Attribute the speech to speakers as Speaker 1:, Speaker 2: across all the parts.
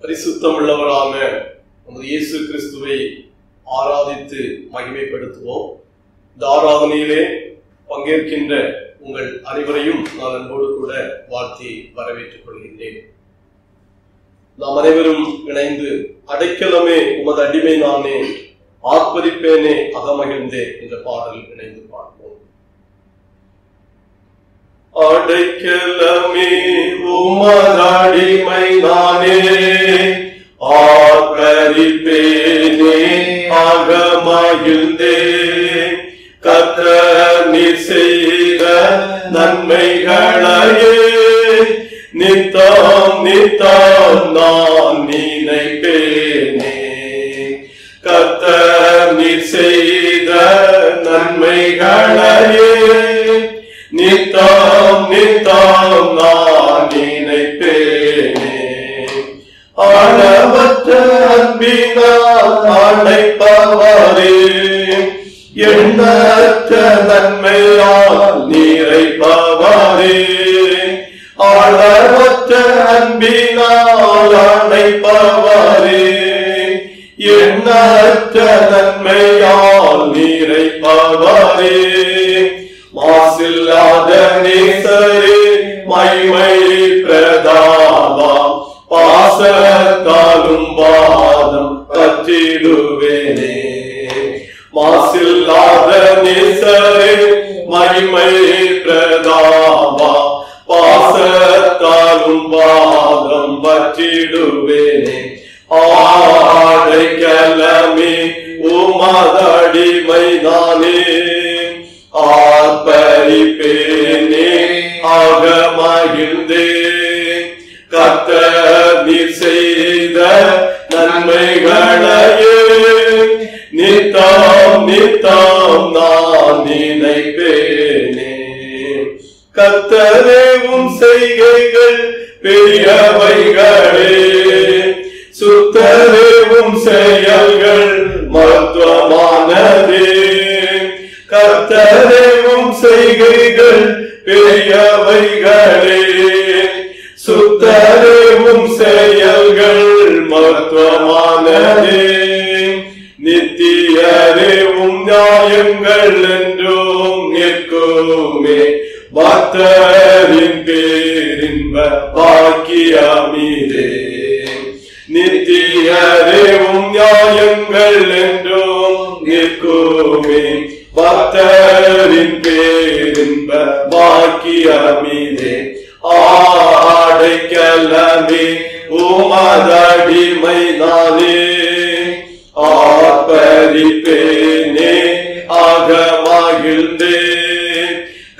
Speaker 1: பரிசுத்தமுள்ளவரான நமது இயேசு கிறிஸ்துவை ஆராதித்து மகிமைப்படுத்துவோம். இந்த ஆராதனையிலே பங்கேற்கின்ற உங்கள் அனைவரையும் நான் அன்போடு கூட வாழ்த்தி வரவேற்றுக் கொள்கின்றேன். நாம் அனைவரும் இணைந்து அடைக்கலமே உமது அடிமை நானே, ஆர்ப்பரிப்பேனே அகமகிழ்ந்தே என்ற பாடல் இணைந்து பார்ப்போம். அடைக்கலமே உமது அடிமை நானே, ஆர்ப்பரிப்பேனே அகமகிழ்ந்தே, கர்த்தர் நீர் செய்த நன்மைகளையே நித்தம் நித்தம் நான் நினைப்பேனே. கர்த்தர் நீர் செய்த நன்மைகளையே நித்தம் நித்தம் நான் நினைப்பேனே. அளவற்ற அன்பினால் அழைப்பவரே, எண்ணற்ற நன்மையால் நிறைப்பவரே, அளவற்ற அன்பினால் அழைப்பவரே, எண்ணற்ற நன்மையால் நிறைப்பவரே, மாசில்லாத நேசரே மகிமை பிரதாபம், பாசத்தாலும் பாதம் பற்றிடுவேனே. மாசில்லாத நேசரே மகிமை பிரதாபம், பாசத்தாலும் பாதம் பற்றிடுவேனே. ஆடைக்கலமே உமது அடிமை நானே, ஆர்ப்பரிப்பேனே அகமகிழ்ந்தே, கர்த்தர் நீர் செய்த நன்மைகளையே நித்தம் நித்தம் நான் நினைப்பேனே. கர்த்தரே உம் செய்கைகள் பெரியவைகளே, சுத்தரே உம் செயல்கள் மகத்துவமானதே. கர்த்தரே உம் செய்கைகள் பெரியவைகளே, சுத்தரே உம் செயல்கள் மகத்துவமானதே. நித்தியரே உம் நியாயங்கள் என்றும் நிற்குமே, பக்தரின் பேரின்ப பாக்கியமீதே. நித்தியரே உம் நியாயங்கள் என்றும் நிற்குமே, பக்தரின் பேரின்ப பாக்கியமீதே. ஆடைக்கலமே உமது அடிமை நானே, ஆர்ப்பரிப்பேனே அகமகிழ்ந்தே,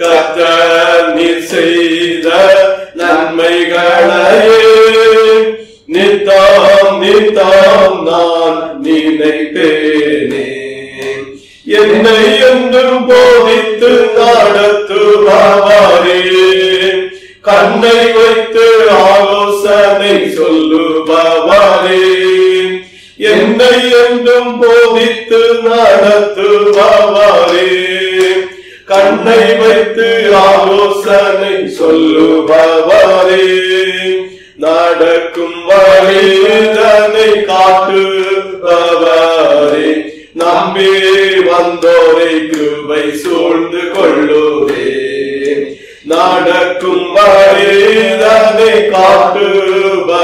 Speaker 1: கர்த்தர் நீர் செய்த நன்மைகளையே நித்தம் நித்தம் நான் நினைப்பேனே. என்னை என்றும் போதித்து நடத்துபவரே, கண்ணை வைத்து ஆலோசனை சொல்லுபவரே, என்னை என்றும் போதித்து நடத்துபவரே, கண்ணை வைத்து ஆலோசனை சொல்லுபவரே, நடக்கும் வழிதனை காட்டுபவரே, நம்பி வந்தோரை கிருபை சூழ்ந்து கொள்ளுவே. நடக்கும் வழிதனை காட்டுபவரே,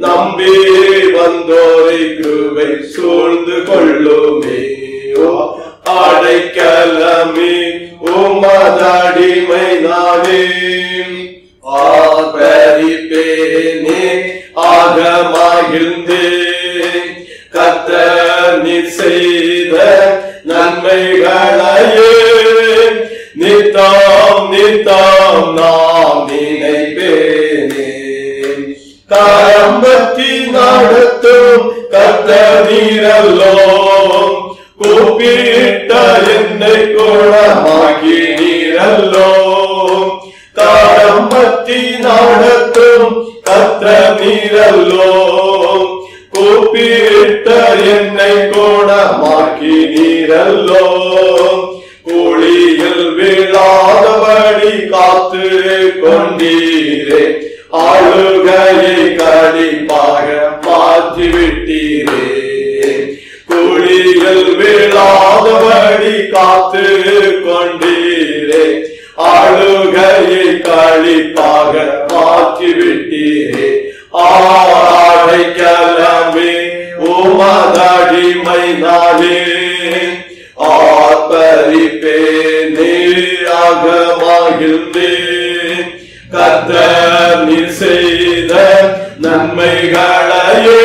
Speaker 1: நம்பி வந்தோரை கிருபை சூழ்ந்து கொள்ளுமே. அடைக்கலமே உமது அடிமை நானே, ஆர்ப்பரிப்பேனே அகமகிழ்ந்தே, கர்த்தர் நீர் செய்த நன்மைகளையே நித்தம் நித்தம் நான் நினைப்பேனே. கரம் பற்றி நடத்தும் கர்த்தர் நீரல்லோ, கூப்பிட்ட என்னை குணமாக்கி நீரல்லோ. கரம் பற்றி நடத்தும் கர்த்தர் நீரல்லோ, கூப்பிட்ட என்னை குணமாக்கி நீரல்லோ. குழியில் விழாதபடி காத்து கொண்டீரே, ஆளுகையை கடி நீரே ஆடைக்கலமே உமதடிமை நாளே ஆர்ப்பரிப்பேனே அகமகிழ்ந்தே கர்த்தர் நீர் செய்த நன்மைகளையே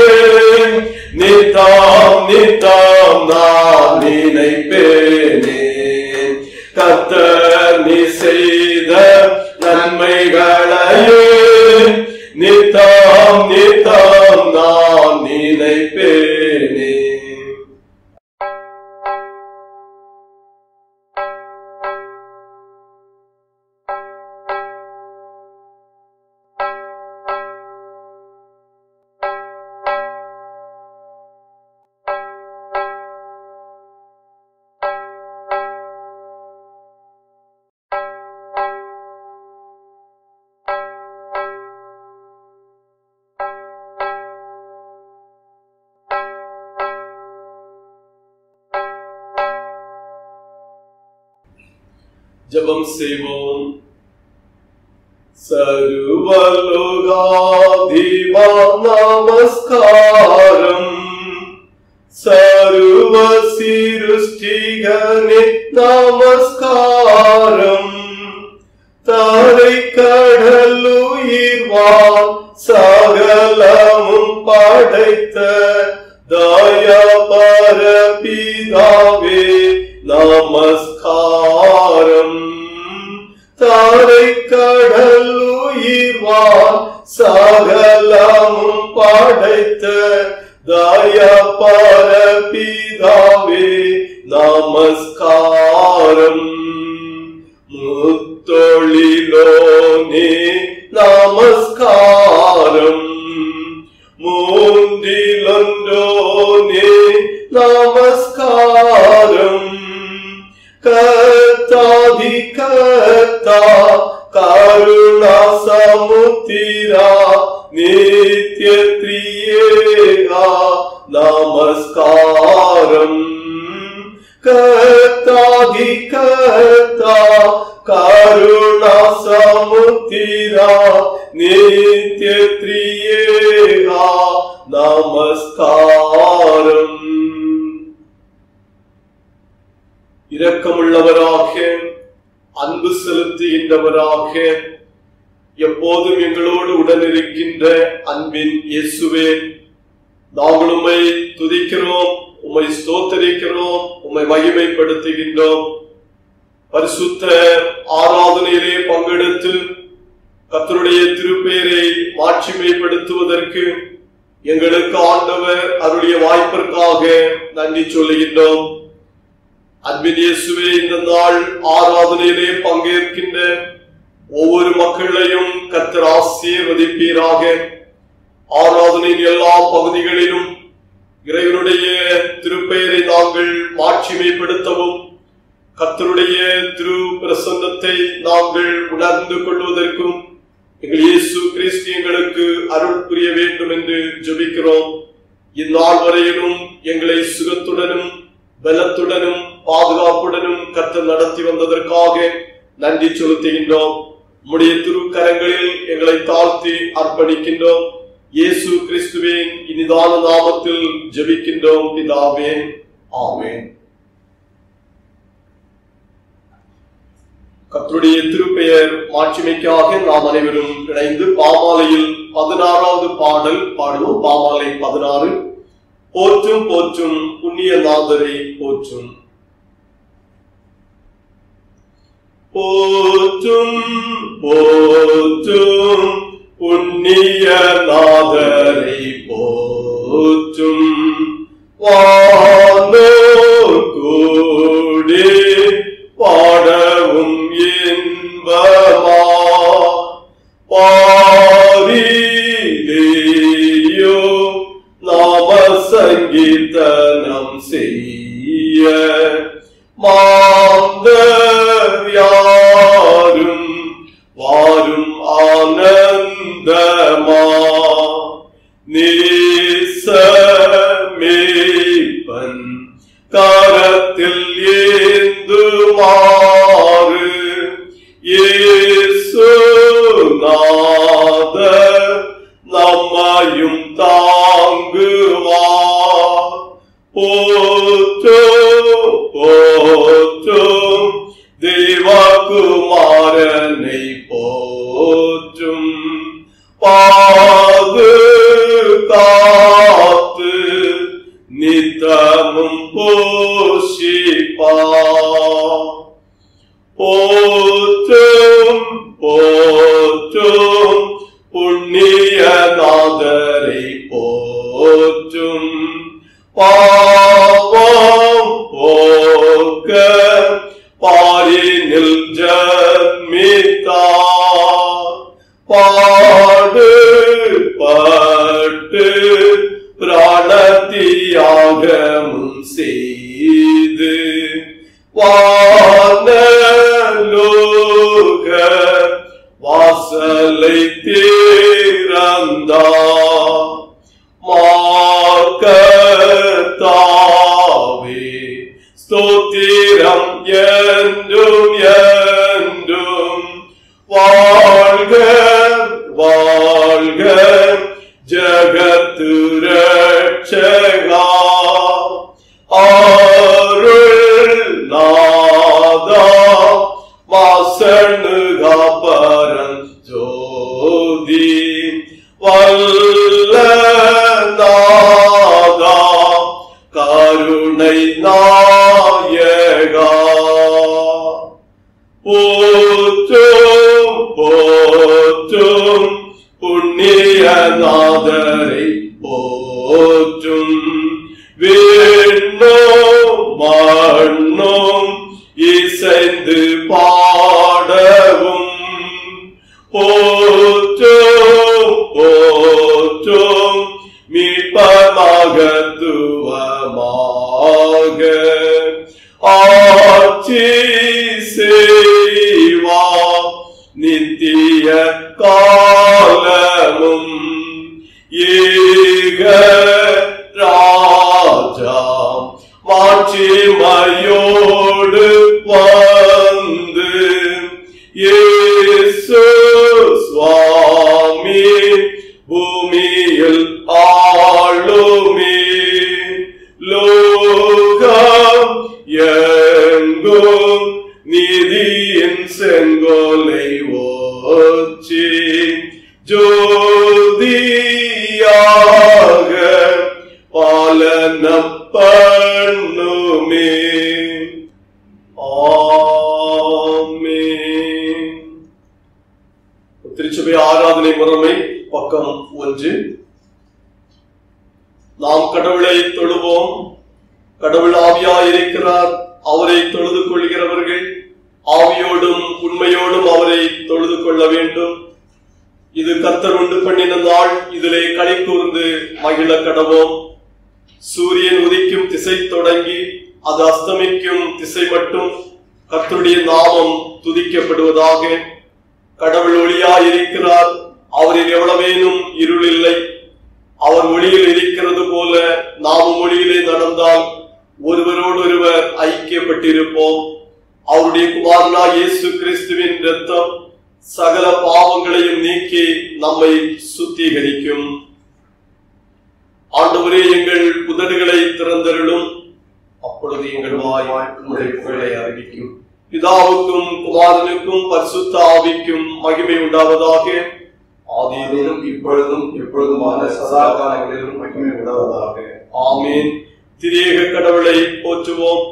Speaker 1: நித்தம் நித்தம் நான் நினைப்பேனே கர்த்தர் நீர் செய்த நன்மைகளையே நித்தம் நித்தம் நான் நினைப்பேனே. ஜெபம் செய்வோம். சர்வலோகாதிபா நமஸ்காரம் சர்வ சிருஷ்டிகனே நமஸ்காரம் தரை கடலுயிர்வான் சகலமும் படைத்த தயாபர பிதாவே நமஸ்காரம் தாரை கடலுயிர்வான் சகலமும் படைத்த தயாபர பிதாவே நமஸ்காரம் முத்தொழிலோனே நமஸ்காரம் மூன்றிலொன்றோனே நமஸ்காரம் கர்த்தாதி கர்த்தா கருணா சமுத்திரா நித்ய த்ரியேகா நமஸ்காரம் கர்த்தாதி கர்த்தா கருணா சமுத்திரா நித்ய த்ரியேகா நமஸ்காரம். இரக்கமுள்ளவராக அன்பு செலுத்துகின்றவராக எப்போதும் எங்களோடு உடனிருக்கின்ற அன்பின் இயேசுவே, நாங்கள் உம்மை துதிக்கிறோம், உம்மை ஸ்தோத்தரிக்கிறோம், உம்மை மகிமைப்படுத்துகின்றோம். பரிசுத்த ஆராதனையிலே பங்கெடுத்து கர்த்தருடைய திருப்பெயரை மாட்சிமைப்படுத்துவதற்கு எங்களுக்கு ஆண்டவர் அருளிய வாய்ப்பிற்காக நன்றி சொல்லுகின்றோம். அன்பின் இயேசுவே, இந்த நாள் ஆராதனையிலே பங்கேற்கின்ற ஒவ்வொரு மக்களையும் கர்த்தர் ஆசீர்வதிப்பீராக. ஆராதனையின் எல்லா பகுதிகளிலும் இறைவனுடைய திருப்பெயரை நாங்கள் மாட்சிமைப்படுத்தவும் கர்த்தருடைய திரு பிரசன்னத்தை நாங்கள் உணர்ந்து கொள்வதற்கும் எங்கள் இயேசு கிறிஸ்து எங்களுக்கு அருள் புரிய வேண்டும் என்று ஜெபிக்கிறோம். இந்நாள் வரையிலும் எங்களை சுகத்துடனும் பலத்துடனும் பாதுகாப்புடனும் கர்த்தர் நடத்தி வந்ததற்காக நன்றி செலுத்துகின்றோம். உம்முடைய திருக்கரங்களில் எங்களை தாழ்த்தி அர்ப்பணிக்கின்றோம். இயேசு கிறிஸ்துவின் இனிதான நாமத்தில் ஜெபிக்கின்றோம் பிதாவே, ஆமென். கர்த்தருடைய திருப்பெயர் மாட்சிமைக்காக நாம் அனைவரும் இணைந்து பாமாலையில் 16வது பாடல் பாடுவோம். பாமாலை 16. போற்றும் போற்றும் புண்ணிய நாதரை போற்றும். போற்றும் போற்றும் புண்ணிய நாதரை போற்றும். வானோர் கூடி பாடவும் இன்பமா பாரிலேயோ நாம சங்கீர்த்தனம் செய்ய மாந்தர் யாரும் வாரும் ஆனந்தமா நேசமேப்பன் காரத்தில் ஏந்துமாறு இயேசுநாதர் சுமையும் தாங்குவார். போற்றும் போற்றும் தேவகுமாரனை போற்றும். பாதுகாத்து நித்தமும் போஷிப்பார். போற்றும் போற்றும் புண்ணியநாதரை போற்றும். பாவம் போக்க பாரினில் ஜன்மித்தார். பாடுபட்டு பிராணத்தியாகமும் செய்து வானலோக வாசலை திறந்தார். மார்க்கத்தாவே ஸ்தோத்திரம் என்றும் என்றும். வாழ்க வாழ்க ஜகத்து ரட்சகா. அருள் நாதா வாசனுகா பரஞ்சோதி. வல்ல நாதா கருணை நாயகா. போற்றும் போற்றும் புண்ணியநாதரை போற்றும். விண்ணும் மண்ணும் இசைந்து பாடவும். போற்றும் போற்றும் மீட்பமகத்துவமாக ஆட்சி செய்வா நித்திய காலமும். ஏக ராஜா மாட்சிமையோடு வந்து இயேசு சுவாமி பூமியில் ஆளுமே. லோகம் எங்கும் நீதியின் செங்கோலை ஓச்சி ஜோதியாக பாலனம் பண்ணுமே. ஆமென். திருச்சபை ஆராதனை முறைமை பக்கம் 1. நாம் கடவுளை தொழுவோம். கடவுள் ஆவியாயிருக்கிறார். அவரை தொழுது கொள்கிறவர்கள் ஆவியோடும் உண்மையோடும் அவரை தொழுது கொள்ள வேண்டும். இது கர்த்தர் உண்டு பண்ணின நாள். இதிலே களி கூர்ந்து மகிழ கடவோம். சூரியன் உதிக்கும் திசை தொடங்கி அது அஸ்தமிக்கும் திசை மட்டும் கர்த்தருடைய நாமம் துதிக்கப்படுவதாக. கடவுள் ஒளியாயிருக்கிறார். அவரில் எவ்வளவேனும் இருள் இல்லை. அவர் ஒளியில் இருக்கிறது போல நாமும் ஒளியிலே நடந்தால் ஒருவரோடு ஒருவர் ஐக்கியப்பட்டிருப்போம். அவருடைய குமாரனாகிய இயேசு கிறிஸ்துவின் இரத்தம் சகல பாவங்களையும் நீக்கி நம்மை சுத்திகரிக்கும். ஆண்டவரே, எங்கள் உதடுகளை திறந்தருளும். அப்பொழுது எங்கள் வாய் உம்முடைய புகழை அறிவிக்கும். பிதாவுக்கும் குமாரனுக்கும் பரிசுத்த ஆவிக்கும் மகிமை உண்டாவதாக. ஆதியிலும் இப்பொழுதும் எப்பொழுதுமான சதா காலங்களிலும் மகிமை உண்டாவதாக. ஆமீன். திரியேக கடவுளை போற்றுவோம்.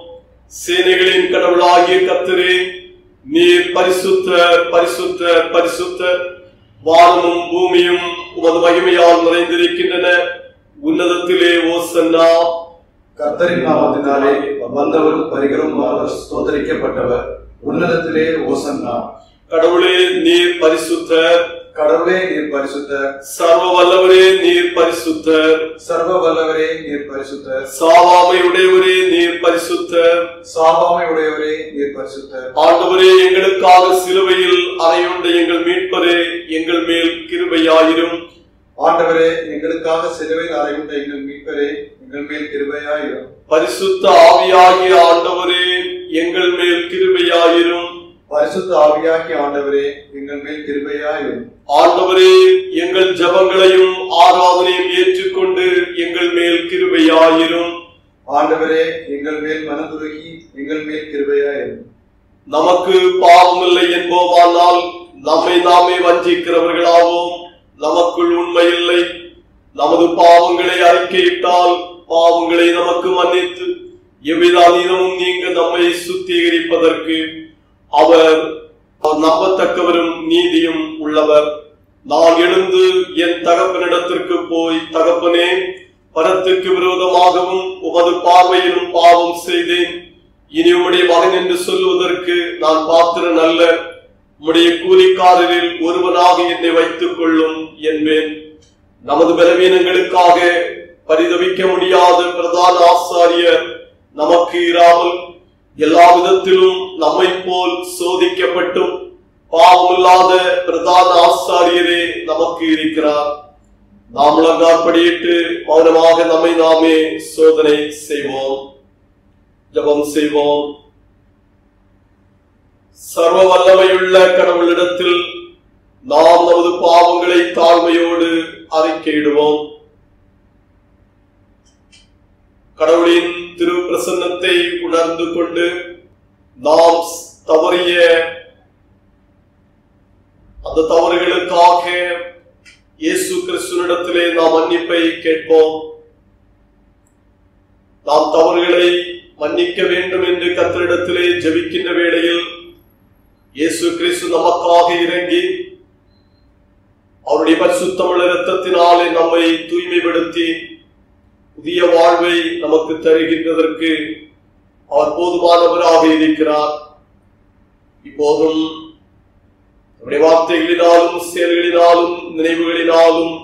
Speaker 1: சேனைகளின் கடவுளாகிய கர்த்தரே, நீர் பரிசுத்தர் பரிசுத்தர் பரிசுத்தர். வானமும் பூமியும் உமது மகிமையால் நிறைந்திருக்கின்றன. உன்னதத்திலே ஓசன்னா.
Speaker 2: கர்த்தரின் நாமத்தினாலே வந்தவரும் வருகிறவரும் ஸ்தோத்திரிக்கப்பட்டவர். உன்னதத்திலே ஓசன்னா.
Speaker 1: கடவுளே நீர் பரிசுத்தர்.
Speaker 2: கடவுளே நீர் பரிசுத்தர்.
Speaker 1: சர்வ வல்லவரே நீர் பரிசுத்தர்.
Speaker 2: சர்வ வல்லவரே நீர் பரிசுத்தர்.
Speaker 1: சாவாமை உடையவரே நீர் பரிசுத்தர்.
Speaker 2: சாவாமை உடையவரே நீர் பரிசுத்தர்.
Speaker 1: ஆண்டவரே, எங்களுக்காக சிலுவையில் அறையுண்ட எங்கள் மீட்பரே, எங்கள் மேல் கிருபையாயிரும்.
Speaker 2: ஆண்டவரே, எங்களுக்காக சிலுவையில் அறையுண்ட எங்கள் மீட்பரே, எங்கள் மேல் கிருபையாயிரும்.
Speaker 1: பரிசுத்த ஆவியாகிய ஆண்டவரே, எங்கள் மேல் கிருபையாயிரும்.
Speaker 2: பரிசுத்த ஆவியாகிய ஆண்டவரே, எங்கள் மேல் கிருபையாயிரும்.
Speaker 1: ஆண்டவரே, எங்கள் ஜெபங்களையும் ஆராதனை கிருபையாயிரும்.
Speaker 2: ஆண்டவரே, எங்கள் மேல் மனதுருகி எங்கள் மேல் கிருபையாயிரும்.
Speaker 1: நமக்கு பாவமில்லை என்போமானால் நம்மை நாமே வஞ்சிக்கிறவர்களாவோம். நமக்குள் உண்மை இல்லை. நமது பாவங்களை அறிக்கையிட்டால் பாவங்களை நமக்கு மன்னித்து எவ்வித அதீனமும் நீங்க நம்மை சுத்திகரிப்பதற்கு அவர் நம்பத்தக்கவரும் நீதியும் உள்ளவர். நான் எழுந்து என் தகப்பனிடத்திற்கு போய், தகப்பனே, பரத்துக்கு விரோதமாகவும் உமது பார்வையிலும் பாவம் செய்தேன். இனி உம்முடைய மகன் என்று சொல்லுவதற்கு நான் பாத்திரன் அல்ல. உம்முடைய கூலிக்காரரில் ஒருவனாக என்னை வைத்துக் கொள்ளும் என்பேன். நமது பலவீனங்களுக்காக பரிதவிக்க முடியாத பிரதான ஆசாரியர் நமக்கு இராமல் எல்லா விதத்திலும் நம்மை போல் சோதிக்கப்பட்டும் பாவமில்லாத பிரதான ஆசாரியரே நமக்கு இருக்கிறார். நாம் முழங்காற்படியிட்டு மௌனமாக நம்மை நாமே சோதனை செய்வோம். ஜெபம் செய்வோம். சர்வ வல்லமையுள்ள கடவுளிடத்தில் நாம் நமது பாவங்களை தாழ்மையோடு அறிக்கையிடுவோம். கடவுளின் திரு பிரசன்னத்தை உணர்ந்து கொண்டு நாம் தவறிய அந்த தவறுகளுக்காக இயேசு கிறிஸ்துவினிடத்திலே நாம் மன்னிப்பை கேட்போம். நாம் தவறுகளை மன்னிக்க வேண்டும் என்று கர்த்தரிடத்திலே ஜெபிக்கின்ற வேளையில் இயேசு கிறிஸ்து நமக்காக இறங்கி அவருடைய பரிசுத்தமுள்ள இரத்தத்தினாலே நம்மை தூய்மைப்படுத்தி புதிய வாழ்வை நமக்கு தருகின்றதற்கு அவர் போதுமானவராக இருக்கிறார். இப்போதும் நம்முடைய வார்த்தைகளினாலும் செயல்களினாலும் நினைவுகளினாலும்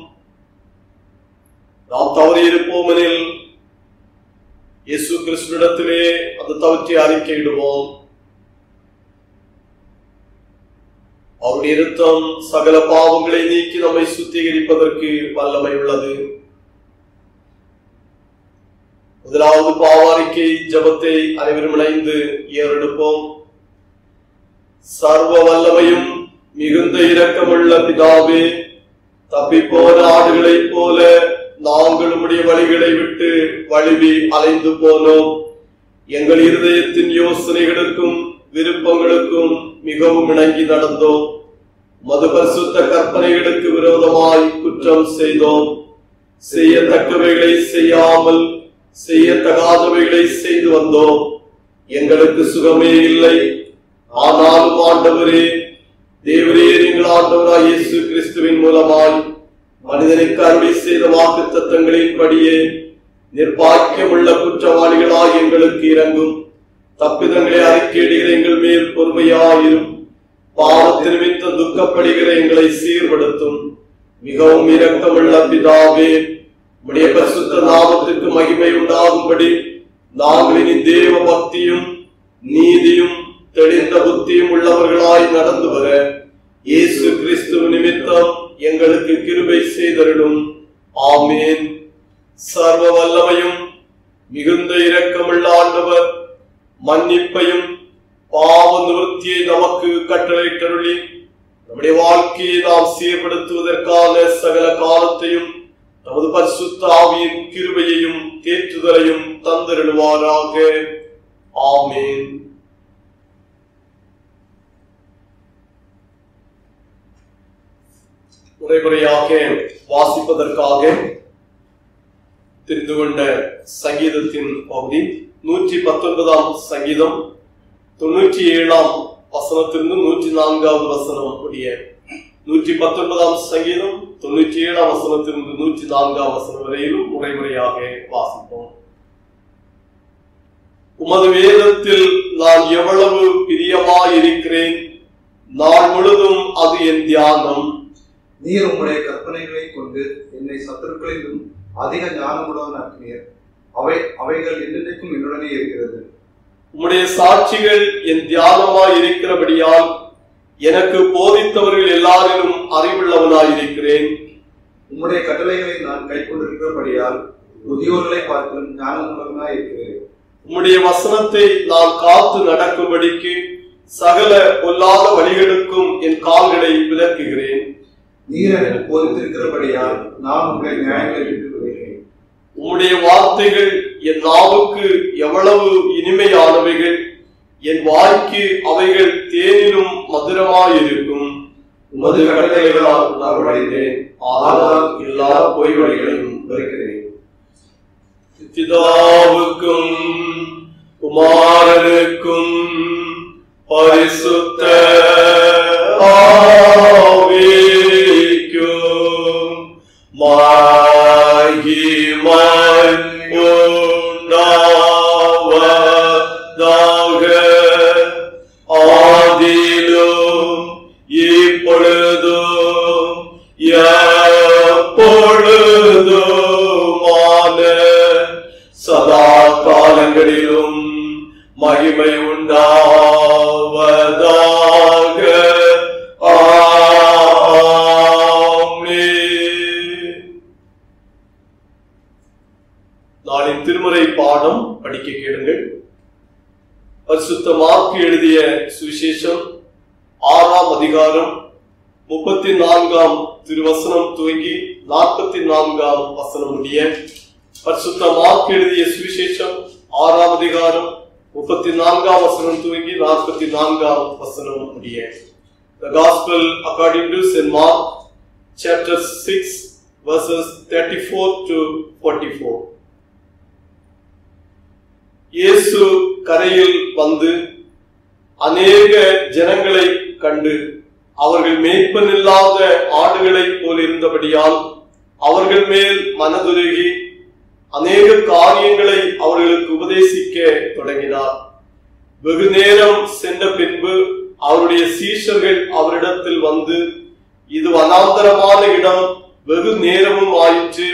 Speaker 1: நாம் தவறியிருப்போம் எனில் இயேசு கிறிஸ்துவிடத்திலே அந்த தவற்றை அறிக்கையிடுவோம். அவருடைய இரத்தம் சகல பாவங்களை நீக்கி நம்மை சுத்திகரிப்பதற்கு வல்லமை உள்ளது. முதலாவது பாவாரிக்கை ஜபத்தை அனைவரும் இணைந்து ஏறெடுப்போம். சர்வ வல்லமையும் மிகுந்த இரக்கமுள்ள பிதாவே, தப்பிப்போன ஆடுகளைப் போல நாங்கள் உம்முடைய வழிகளை விட்டு வழுவி அலைந்து போனோம். எங்கள் இருதயத்தின் யோசனைகளுக்கும் விருப்பங்களுக்கும் மிகவும் இணங்கி நடந்தோம். மது பரிசுத்த கற்பனைகளுக்கு விரோதமாய் குற்றம் செய்தோம். செய்யத்தக்கவைகளை செய்யாமல் செய்யத்தகாதவைகளை செய்து வந்தோம். எங்களுக்கு சுகமே இல்லை. ஆனாலும் ஆண்டவரே, தேவரே, எங்கள் ஆண்டவராய் இயேசு கிறிஸ்துவின் மூலமாய் மனிதனுக்கு அருளி செய்த வாக்குத்தத்தங்களின் படியே நிர்பாக்கியமுள்ள குற்றவாளிகளாய் எங்களுக்கு இறங்கும். தப்பிதங்களை அறிக்கையிடுகிற எங்கள் மேல் பொறுமையாயிரும். பாவத்தின் நிமித்தம் துக்கப்படுகிற எங்களை சீர்படுத்தும். மிகவும் இரக்கமுள்ள பிதாவே, உம்முடைய பரிசுத்த நாமத்துக்கு மகிமை உண்டாகும்படி நாங்கள் இனி தேவ பக்தியும் நீதியும் தெளிந்த புத்தியும் உள்ளவர்களாய் நடந்து வர இயேசு கிறிஸ்து நிமித்தம் எங்களுக்கு கிருபை செய்தருளும். ஆமேன். சர்வ வல்லமையும் மிகுந்த இரக்கமுள்ள ஆண்டவர் மன்னிப்பையும் பாவ நிவர்த்தியை நமக்கு கட்டளையிட்டருளி நம்முடைய வாழ்க்கையை நாம் சீர்படுத்துவதற்கான சகல காலத்தையும் நமது பரிசுத்த ஆவியின் கிருபையையும் தேற்றுதலையும் தந்தருளுவாராக. ஆமேன். முறைமுறையாக வாசிப்பதற்காக தெரிந்து கொண்ட சங்கீதத்தின் பகுதி 119ஆம் சங்கீதம் 97ஆம் வசனத்திலிருந்து 104வது வசனம் உடைய 119ஆம் சங்கீதம் 97ஆம் வசனத்திலிருந்து 104ஆம் வசனம் வரையிலும் முறைமுறையாக வாசிப்போம். உமது வேதத்தில் நான் எவ்வளவு பிரியமாயிருக்கிறேன். நாள் முழுதும் அது என் தியானம்.
Speaker 2: நீர் உம்முடைய கற்பனைகளை கொண்டு என்னை சத்துருக்களிலும் அதிக ஞானமுள்ளவனாக்கினீர். அவைகள் என்னென்னைக்கும் என்னுடனே இருக்கிறது.
Speaker 1: உம்முடைய சாட்சிகள் என் தியானமாய் இருக்கிறபடியால் எனக்கு போதித்தவர்கள் எல்லாரிலும் அறிவுள்ளவனாயிருக்கிறேன்.
Speaker 2: உம்முடைய கட்டளைகளை நான் கை கொண்டிருக்கிறபடியால் முதியோர்களை பார்க்கும் ஞானமுள்ளவனாயிருக்கிறேன்.
Speaker 1: உம்முடைய வசனத்தை நான் காத்து நடக்கும்படிக்கு சகல பொல்லாத வழிகளுக்கும் என் கால்களை விலக்குகிறேன்.
Speaker 2: நீர் எனக்கு போதித்திருக்கிறபடியால் நான் உங்களுடைய நியாயங்களை விட்டு விடுகிறேன்.
Speaker 1: உம்முடைய வார்த்தைகள் என் நாவுக்கு எவ்வளவு இனிமையானவைகள், என் வாய்க்கு அவைகள் தேனிலும் மதுரமாயிருக்கும். உமது கட்டளைகளால் நான் வழிந்தேன், ஆனால் எல்லா பொய் வழிகளையும் வெறுக்கிறேன். பிதாவுக்கும் குமாரனுக்கும் பரிசுத்த ஆவிக்கும் மகிமையுண்டாவதாக, ஆதியிலும் இப்பொழுதும் எப்பொழுதுமான சதா காலங்களிலும் மகிமை உண்டாவதாக. ஆமென். நாளின் திருமுறை பாடம் படிக்க கேளுங்கள். பரிசுத்த மார்க்கு எழுதிய சுவிசேஷம் 6ஆம் அதிகாரம் 34ஆம் திருவசனம் துவங்கி 44ஆம் வசனம் முடிய. பரிசுத்த மார்க்கு எழுதிய சுவிசேஷம் 6ஆம் அதிகாரம் 34ஆம் வசனம் துவங்கி 44ஆம் வசனம் முடிய. The Gospel according to St. Mark, chapter 6, verses 34 to 44. இயேசு கரையில் வந்து அநேக ஜனங்களை கண்டு அவர்கள் மேய்ப்பனில்லாத ஆடுகளைப் போலிருந்தபடியால் அவர்கள் மேல் மனதுருகி அநேக காரியங்களை அவர்களுக்கு உபதேசிக்க தொடங்கினார். வெகு நேரம் சென்ற பின்பு அவருடைய சீஷர்கள் அவரிடத்தில் வந்து, இது வனாந்தரமான இடம், வெகு நேரமும் ஆயிற்று,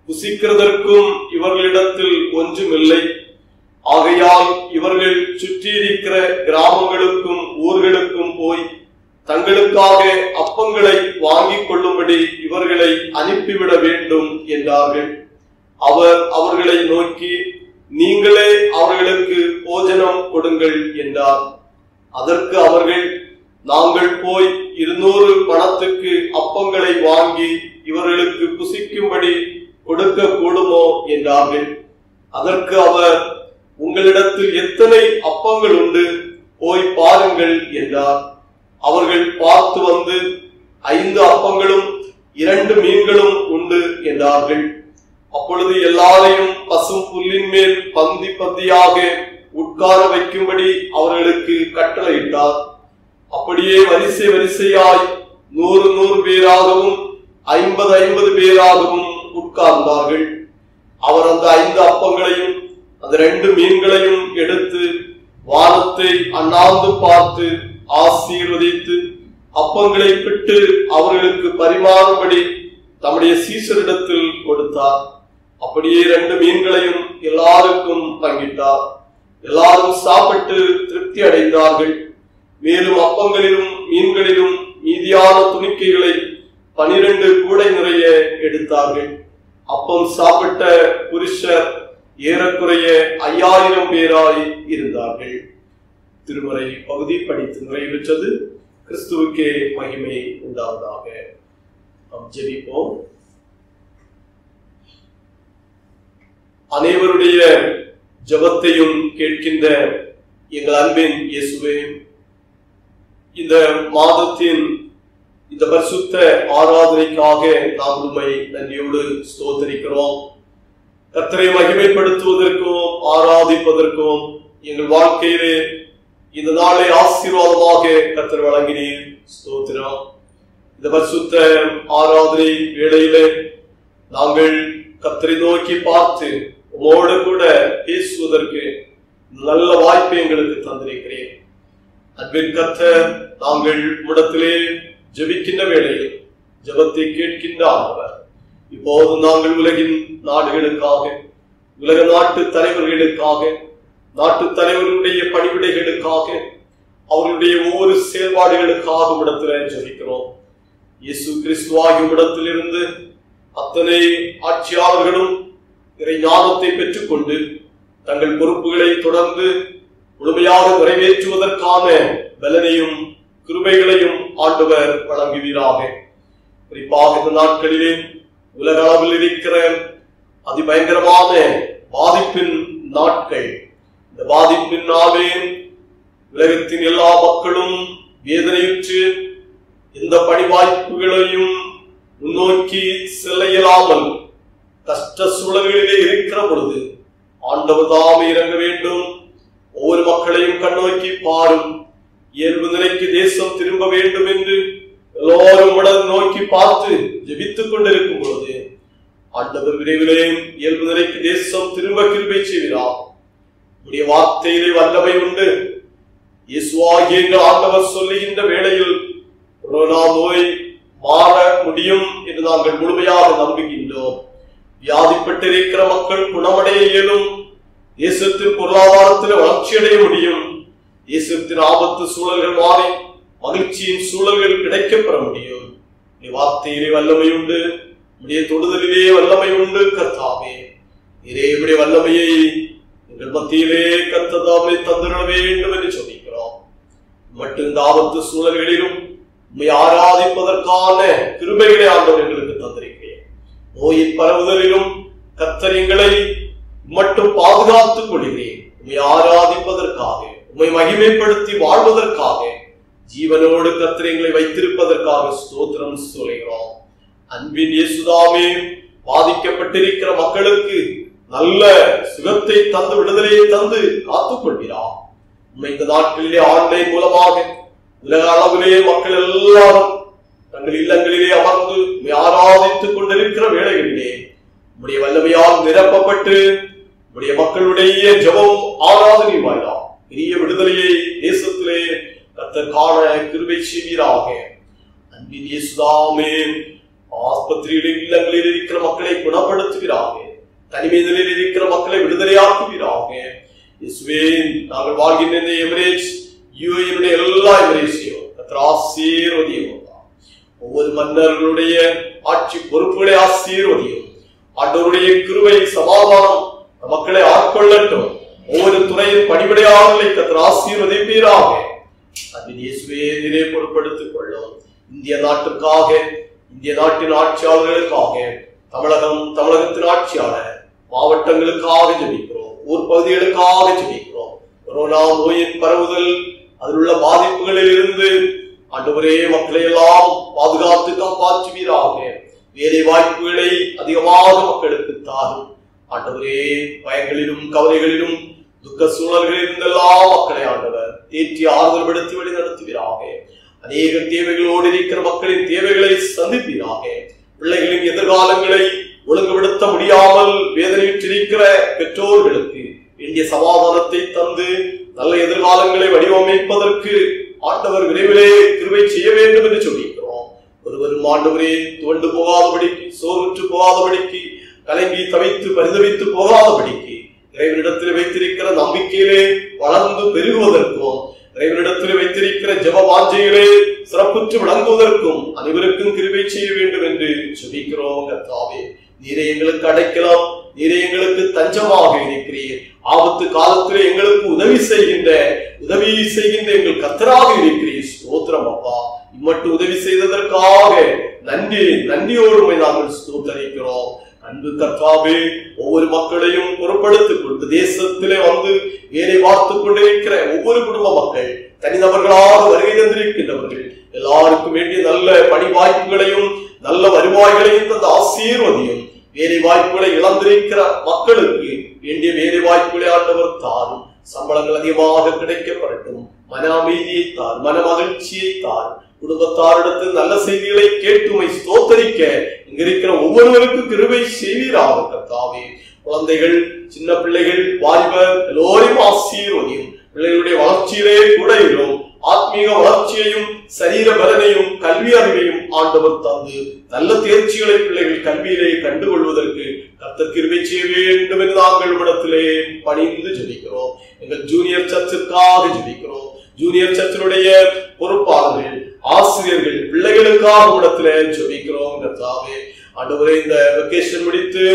Speaker 1: புசிக்கிறதற்கும் இவர்களிடத்தில் ஒன்றுமில்லை. ஆகையால் இவர்கள் சுற்றியிருக்கிற கிராமங்களுக்கும் ஊர்களுக்கும் போய் தங்களுக்காக அப்பங்களை வாங்கிக் கொள்ளும்படி இவர்களை அனுப்பிவிட வேண்டும் என்றார்கள். அவர் அவர்களை நோக்கி, நீங்களே அவர்களுக்கு போஜனம் கொடுங்கள் என்றார். அதற்கு அவர்கள், நாங்கள் போய் 200 பணத்துக்கு அப்பங்களை வாங்கி இவர்களுக்கு புசிக்கும்படி கொடுக்க கூடுமோ என்றார்கள். அதற்கு அவர், உங்களிடத்தில் எத்தனை அப்பங்கள் உண்டு, போய் பாருங்கள் என்றார். அவர்கள் பார்த்து வந்து, 5 அப்பங்களும் 2 மீன்களும் உண்டு என்றார்கள். அப்பொழுது எல்லாரையும் பசும் புல்லின் மேல் பந்தி பந்தியாக உட்கார வைக்கும்படி அவர்களுக்கு கட்டளையிட்டார். அப்படியே வரிசை வரிசையாய் 100 பேராகவும் 50 பேராகவும் உட்கார்ந்தார்கள். அவர் அந்த 5 அப்பங்களையும் அந்த 2 மீன்களையும் எடுத்து வானத்தை அண்ணாந்து பார்த்து ஆசீர்வதித்து அப்பங்களை பிட்டு அவர்களுக்கு பரிமாறும்படி தம்முடைய சீஷரிடத்தில் கொடுத்தார். அப்படியே 2 மீன்களையும் எல்லாருக்கும் பங்கிட்டார். எல்லாரும் சாப்பிட்டு திருப்தி அடைந்தார்கள். மேலும் அப்பங்களிலும் மீன்களிலும் மீதியான துணிக்கைகளை 12 கூடை நிறைய எடுத்தார்கள். அப்பம் சாப்பிட்ட புருஷர் ஏறக்குறைய 5000 பேராய் இருந்தார்கள். திருமறை பகுதி படித்து நிறைவேற்றது. கிறிஸ்துவுக்கே மகிமை உண்டாவதாக. நாம் ஜெபிப்போம். அனைவருடைய ஜெபத்தையும் கேட்கின்ற எங்கள் அன்பின் இயேசுவே, இந்த மாதத்தின் இந்த பரிசுத்த ஆராதனைக்காக நாம் உம்மை நன்றியோடு ஸ்தோத்திரிக்கிறோம். கர்த்தரை மகிமைப்படுத்துவதற்கும் ஆராதிப்பதற்கும் எங்கள் வாழ்க்கையிலே இந்த நாளை ஆசீர்வாதமாக கர்த்தர் வழங்கினீர். ஸ்தோத்திரம். இந்த பரிசுத்த ஆராதனை வேளையிலே நாங்கள் கர்த்தரை நோக்கி பார்த்து உம்மோடு கூட பேசுவதற்கு நல்ல வாய்ப்பை எங்களுக்கு தந்திருக்கிறேன். அன்பின் கர்த்தர், நாங்கள் உம்மிடத்திலே ஜெபிக்கின்ற வேளையில் ஜெபத்தை கேட்கின்ற ஆண்டவர், இப்போது நாங்கள் உலகின் நாடுகளுக்காக, உலக நாட்டு தலைவர்களுக்காக, நாட்டு தலைவர்களுடைய பணிவிடைகளுக்காக, அவர்களுடைய ஒவ்வொரு செயல்பாடுகளுக்காக உம்மிடத்திலே ஜெபிக்கிறோம். இயேசு கிறிஸ்துவாகிய உம்மிடத்திலிருந்து அத்தனை ஆட்சியாளர்களும் இறை ஞானத்தை பெற்றுக்கொண்டு தங்கள் பொறுப்புகளை தொடர்ந்து முழுமையாக நிறைவேற்றுவதற்கான பலனையும் கிருபைகளையும் ஆண்டவர் வழங்குவீராக. குறிப்பாக இந்த நாட்களிலே உலக அளவில் இருக்கிற அதிபயங்கரமான பாதிப்பின் நாட்கள். இந்த பாதிப்பினாலே உலகத்தின் எல்லா மக்களும் வேதனையுற்று எந்த பணி வாய்ப்புகளையும் முன்னோக்கி செல்ல இயலாமல் கஷ்ட சூழல்களிலே இருக்கிற பொழுது ஆண்டவர் தாமே இறங்க வேண்டும். ஒவ்வொரு மக்களையும் கண்ணோக்கி பாரும். இயல்பு நிலைக்கு தேசம் திரும்ப வேண்டும் என்று எல்லோரும் உடல் நோக்கி பார்த்து ஜெபித்துக் கொண்டிருக்கும் பொழுது ஆண்டவர் விரைவிலே இயல்பு நிலைக்கு தேசம் திரும்ப கிருபை செய்கிறார். உடைய வார்த்தையிலே வல்லமை உண்டு. இயேசுவாகிய எங்கள் ஆண்டவர் சொல்லுகின்ற வேளையில் கொரோனா நோய் மாற முடியும் என்று நாங்கள் முழுமையாக நம்புகின்றோம். வியாதிப்பட்டிருக்கிற மக்கள் குணமடைய இயலும். தேசத்தின் பொருளாதாரத்தில் வளர்ச்சியடைய முடியும். தேசத்தின் ஆபத்து சூழல்கள் மாறி மகிழ்ச்சியின் சூழல்கள் கிடைக்கப்பெற முடியும். வார்த்தையிலே வல்லமை உண்டு. உடைய தொடுதலிலே வல்லமை உண்டு. கர்த்தாவே, இறைவனுடைய வல்லமையை எங்கள் மத்தியிலே கர்த்ததாமே தந்திர வேண்டும் என்று சொல்லிக்கிறோம். மட்டும் இந்த ஆபத்து சூழல்களிலும் உம்மை ஆராதிப்பதற்கான கிருபைகளை ஆண்டவர் எங்களுக்கு தந்திருக்கிறேன். நோயின் பரவுதலிலும் கர்த்தர் எங்களை மட்டும் பாதுகாத்துக் கொள்கிறேன். உம்மை ஆராதிப்பதற்காக, உம்மை மகிமைப்படுத்தி வாழ்வதற்காக, ஜீவனோடு கர்த்தர் எங்களை வைத்திருப்பதற்காக ஸ்தோத்திரம் சொல்கிறோம். அன்பின் இயேசுதாமே, பாதிக்கப்பட்டிருக்கிற மக்களுக்கு நல்ல சுகத்தை தந்து விடுதலையை தந்து காத்துக் கொள்கிறார். உண்மை இந்த நாட்களிலே ஆன்லைன் மூலமாக உலக அளவிலே மக்கள் எல்லாரும் தங்கள் இல்லங்களிலே அமர்ந்து ஆராதித்துக் கொண்டிருக்கிற வேளைகளிலே உடைய வல்லமையால் நிரப்பப்பட்டு உடைய மக்களுடைய ஜெபம் ஆராதனை வாயிலாக பெரிய விடுதலையை தேசத்திலே கர்த்தர் காண கிருபை செய்வீராக. அன்பின் இயேசுதாமே, ஆஸ்பத்திரிகளில் இல்லங்களில் இருக்கிற மக்களை குணப்படுத்துவீராக. தனிமை நிலையில் இருக்கிற மக்களை விடுதலையாக்குவீராக. இயேசுவே, நாங்கள் வாழ்கின்ற இந்த எமிரேட்ஸ் யுஏஇனுடைய எல்லா எமிரேட்ஸையும் கர்த்தர் ஆசீர்வதியும். ஒவ்வொரு மன்னர்களுடைய ஆட்சி பொறுப்புகளை ஆசீர்வதியும். ஆண்டவருடைய கிருபை சமாதானம் மக்களை ஆட்கொள்ளட்டும். ஒவ்வொரு துறையின் பணிபடையாளர்களை கர்த்தர் ஆசீர்வதிப்பீராக. அன்பின் இயேசுவே, நிலை பொறுப்படுத்திக் கொள்ளும். இந்திய நாட்டுக்காக, இந்திய நாட்டின் ஆட்சியாளர்களுக்காக, தமிழகத்தின் ஆட்சியாளர் மாவட்டங்களுக்காக ஜெபிக்கிறோம். ஊர் பகுதிகளுக்காக ஜெபிக்கிறோம். கொரோனா நோயின் பரவுதல், அதில் உள்ள பாதிப்புகளில் இருந்து ஆண்டவரே மக்களை எல்லாம் பாதுகாத்து காப்பாற்றுவீராக. வேலை வாய்ப்புகளை அதிகமாக மக்களுக்கு தாரும். ஆண்டவரே, பயங்களிலும் கவலைகளிலும் துக்க சூழல்களில் இருந்தெல்லாம் மக்களை ஆண்டவர் தேற்றி ஆறுதல் படுத்தி வழி நடத்துவீராக. அநேக தேவைகளோடு இருக்கிற மக்களின் தேவைகளை சந்திப்பீராக. பிள்ளைகளின் எதிர்காலங்களை ஒழுங்குபடுத்த முடியாமல் வேதனையுற்றிருக்கிற பெற்றோர்களுக்கு வேண்டிய சமாதானத்தை தந்து நல்ல எதிர்காலங்களை வடிவமைப்பதற்கு ஆண்டவர் விரைவிலே கிருபை செய்ய வேண்டும் என்று சொல்லியிருக்கிறோம். ஒருவரும் ஆண்டவரே துவண்டு போகாதபடிக்கு, சோர்வுற்று போகாதபடிக்கு, கலங்கி தவித்து பரிதவித்து போகாதபடிக்கு, இறைவனிடத்தில் வைத்திருக்கிற நம்பிக்கையிலே வளர்ந்து பெருகுவதற்கும், இறைவனிடத்தில் வைத்திருக்கிற ஜெப வாஞ்சையிலே சிறப்புற்று விளங்குவதற்கும் அனைவருக்கும் கிருபை செய்ய வேண்டும் என்று ஜெபிக்கிறோம். கர்த்தாவே, நீரே எங்களுக்கு அடைக்கலாம், நீரே எங்களுக்கு தஞ்சமாக இருக்கிறீர். ஆபத்து காலத்திலே எங்களுக்கு உதவி செய்கின்ற எங்கள் கர்த்தராக இருக்கிறீர். ஸ்தோத்திரம் அப்பா. இம்மட்டும் உதவி செய்ததற்காக நன்றியோடு நாங்கள் ஸ்தோத்தரிக்கிறோம். அன்பு கர்த்தாவே, ஒவ்வொரு மக்களையும் பொறுப்படுத்திக் கொண்டு தேசத்திலே வந்து வேலை பார்த்துக் கொண்டிருக்கிற ஒவ்வொரு குடும்ப மக்கள், தனிநபர்களாக வருகை தந்திருக்கின்றவர்கள் எல்லாருக்கும் வேண்டிய நல்ல பணி வாய்ப்புகளையும் நல்ல வருவாய்களையும் தந்த ஆசீர்வதியும். வேலை வாய்ப்புகளை இழந்திருக்கிற மக்களுக்கு வேண்டிய வேலை வாய்ப்புகளை ஆண்டவர் தாரும். சம்பளங்கள் அதிகமாக கிடைக்கப்படட்டும். மன அமைதியை தார், மன மகிழ்ச்சியை தார். குடும்பத்தாரிடத்தில் நல்ல செய்திகளை கேட்டுமை ஸ்தோத்தரிக்க இங்க இருக்கிற ஒவ்வொருவருக்கும் கிருபை செய்வீராக. கர்த்தாவே, குழந்தைகள், சின்ன பிள்ளைகள், வாலிபர் எல்லோரையும் ஆசீர்வதியும். பிள்ளைகளுடைய வளர்ச்சியிலே கூட இருக்கும். ஆத்மீக வளர்ச்சியையும் சரீர பலனையும் கல்வி அறிவையும் ஆண்டவர் தந்து நல்ல தேர்ச்சிகளை பிள்ளைகள் கல்வியிலே கண்டுகொள்வதற்கு கர்த்தர் கிருபை செய்ய வேண்டும் என்று நாங்கள் இடத்திலே பணிந்து ஜெபிக்கிறோம். எங்கள் ஜூனியர் சர்ச்சிற்காக ஜெபிக்கிறோம். ஜூனியர் சர்ச்சினுடைய பொறுப்பாளர்கள், ஆசிரியர்கள், பிள்ளைகளுக்காக இடத்திலே ஜெபிக்கிறோம். கர்த்தாவே, ஆண்டவரே, இந்த வெக்கேஷன் முடித்து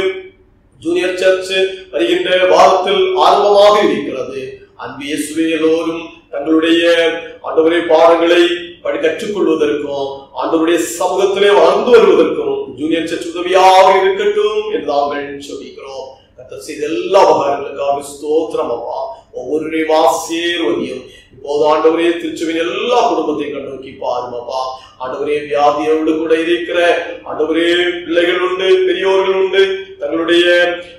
Speaker 1: ஜூனியர் சர்ச் வருகின்ற வாரத்தில் ஆரம்பமாக இருக்கிறது. அன்பு இயேசுவே, எல்லோரும் தங்களுடைய ஆண்டவரே பாடங்களை கற்றுக்கொள்வதற்கும் ஆண்டவருடைய சமூகத்திலே வளர்ந்து வருவதற்கும் ஜூனியர் சர்ச் உதவியாக இருக்கட்டும் என்று நாங்கள் சொல்லிக்கிறோம். கர்த்தர் செய்த எல்லா உபகாரங்களுக்காக ஸ்தோத்திரம் அப்பா. ஒவ்வொருவரையும் ஆசீர்வதியும். இப்போது ஆண்டவரே திருச்சபையின் எல்லா குடும்பத்தையும் கண்ணோக்கி பாரும் அப்பா. ஆண்டவரே வியாதியோடு கூட இருக்கிற ஆண்டவரே பிள்ளைகள் உண்டு, பெரியோர்கள் உண்டு, தங்களுடைய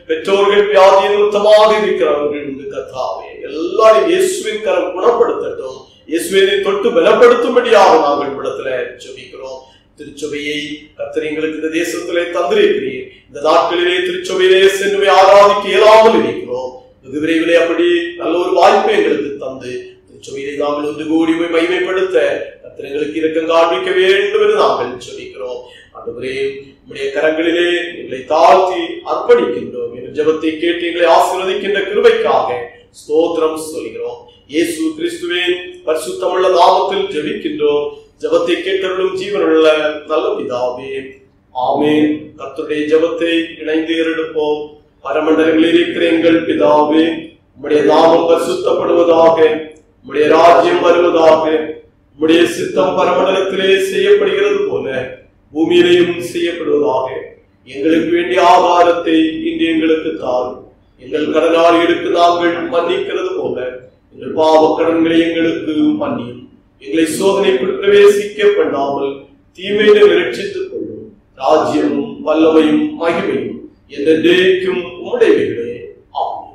Speaker 1: பெற்றோர்கள் வியாதி நிமித்தமாக இருக்கிறவர்கள் உண்டு. கர்த்தாவே எல்லாரையும் இயேசுவின் கரம் குணப்படுத்தட்டும். இயேசுவை தொட்டு பலப்படுத்தும்படியாக நாங்கள் இடத்துல ஜெபிக்கிறோம். திருச்சபையை கர்த்தர் எங்களுக்கு இந்த தேசத்திலே தந்திருக்கிறீர். இந்த நாட்களிலே திருச்சபையிலே சென்று ஆராதிக்க இயலாமல் இருக்கிறோம். வெகு விரைவிலே அப்படி நல்ல ஒரு வாய்ப்பை எங்களுக்கு தந்து திருச்சபையிலே நாங்கள் ஒன்று கூடி மகிமைப்படுத்த கர்த்தர் எங்களுக்கு இரக்கம் காண்பிக்க வேண்டும் என்று நாங்கள் ஜெபிக்கிறோம். ஆண்டவரே உம்முடைய கரங்களிலே எங்களை தாழ்த்தி அர்ப்பணிக்கின்றோம். என்ற ஜெபத்தை கேட்டு எங்களை ஆசீர்வதிக்கின்ற கிருபைக்காக ஸ்தோத்திரம் சொல்கிறோம். இயேசு கிறிஸ்துவின் பரிசுத்தமுள்ள நாமத்தில் ஜெபிக்கின்றோம். ஜெபத்தை கேட்டவர்களும் ஜீவனுள்ள நல்ல பிதாவே, ஆமென். கர்த்தருடைய ஜெபத்தை இணைந்து ஏறெடுப்போம். பரமண்டலங்களில் இருக்கிற எங்கள் பிதாவே, உம்முடைய நாமம் பரிசுத்தப்படுவதாக, உம்முடைய ராஜ்யம் வருவதாக, உம்முடைய சித்தம் பரமண்டலத்திலே செய்யப்படுகிறது போல பூமியிலேயும் செய்யப்படுவதாக. எங்களுக்கு வேண்டிய ஆகாரத்தை இன்று எங்களுக்கு தாரும். எங்கள் கடனாளிகளுக்கு நாங்கள் மன்னிக்கிறது போல எங்கள் பாவ கடன்களை எங்களுக்கு மன்னியும். எங்களை சோதனைக்குள் பிரவேசிக்க பண்ணாமல் தீமையிலிருந்து ரட்சித்துக் கொள்ளும். ராஜ்யமும் வல்லமையும் மகிமையும் என்றென்றைக்கும் உம்முடையவைகளே. ஆமென்.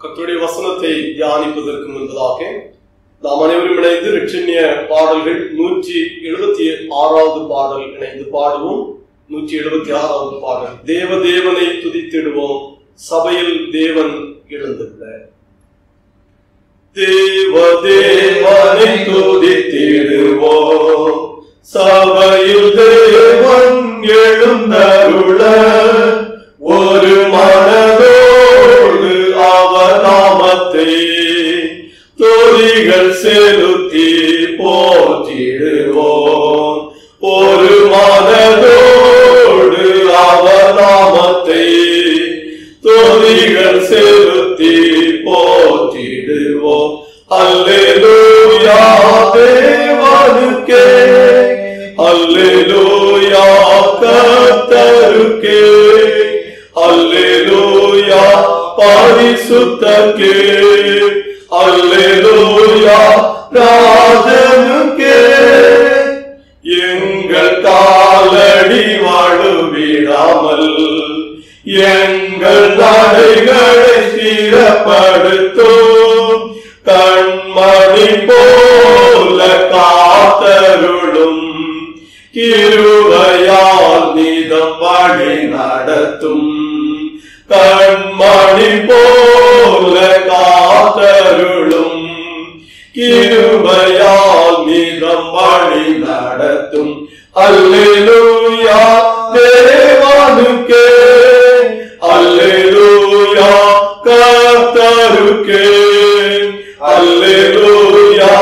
Speaker 1: கர்த்தருடைய வசனத்தை தியானிப்பதற்கு முன்பதாக நாம் அனைவரும் இணைந்து இரட்சண்ய பாடல்கள் 176வது பாடல் இணைந்து பாடுவோம். 176வது பாடல். தேவ தேவனை துதித்திடுவோம், சபையில் தேவன் எழுந்துள்ளார். தேவ தேவனை துதித்திடுவோம், சபையில் தேவன் எழுந்தருள ஒரு மனதோடு அவர் நாமத்தை துதிகள் செலுத்தி போற்றிடுவோம். ஒரு மனதோடு அவர் நாமத்தை துதிகள் செலுத்தி போற்றிடுவோம். அல்லேலூயா தேவனுக்கே, அல்லேலூயா கர்த்தருக்கே, அல்லேலூயா பரிசுத்தருக்கே, அல்லேலூயா ராஜனுக்கே. எங்கள் காலடி வழுவிடாமல் எங்கள் நடைகளை ஸ்திரப்படுத்தும். கண்மணி போல காத்தருளும், கிருபையால் நிதம் வழி நடத்தும். கண்மணி போல காத்தருளும், கிருபையால் நிதம் வழி நடத்தும். அல்லேலூயா தேவனுக்கே, அல்லேலூயா கர்த்தருக்கே, அல்லேலூயா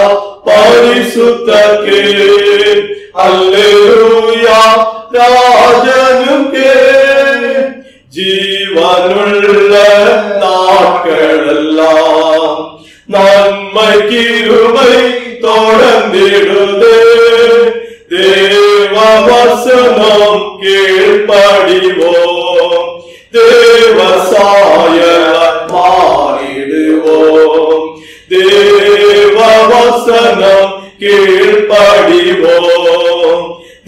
Speaker 1: பரிசுத்தருக்கே, அல்லேலூயா ராஜனுக்கே. ஜீவனுள்ள நாட்களெல்லாம் நன்மை கிருபை தொடர்ந்திடுதே. தேவ வசனம் கீழ்ப்படிவோம், தேவ சாயலாய் மாறிடுவோம். தேவ வசனம் கீழ்ப்படிவோம்,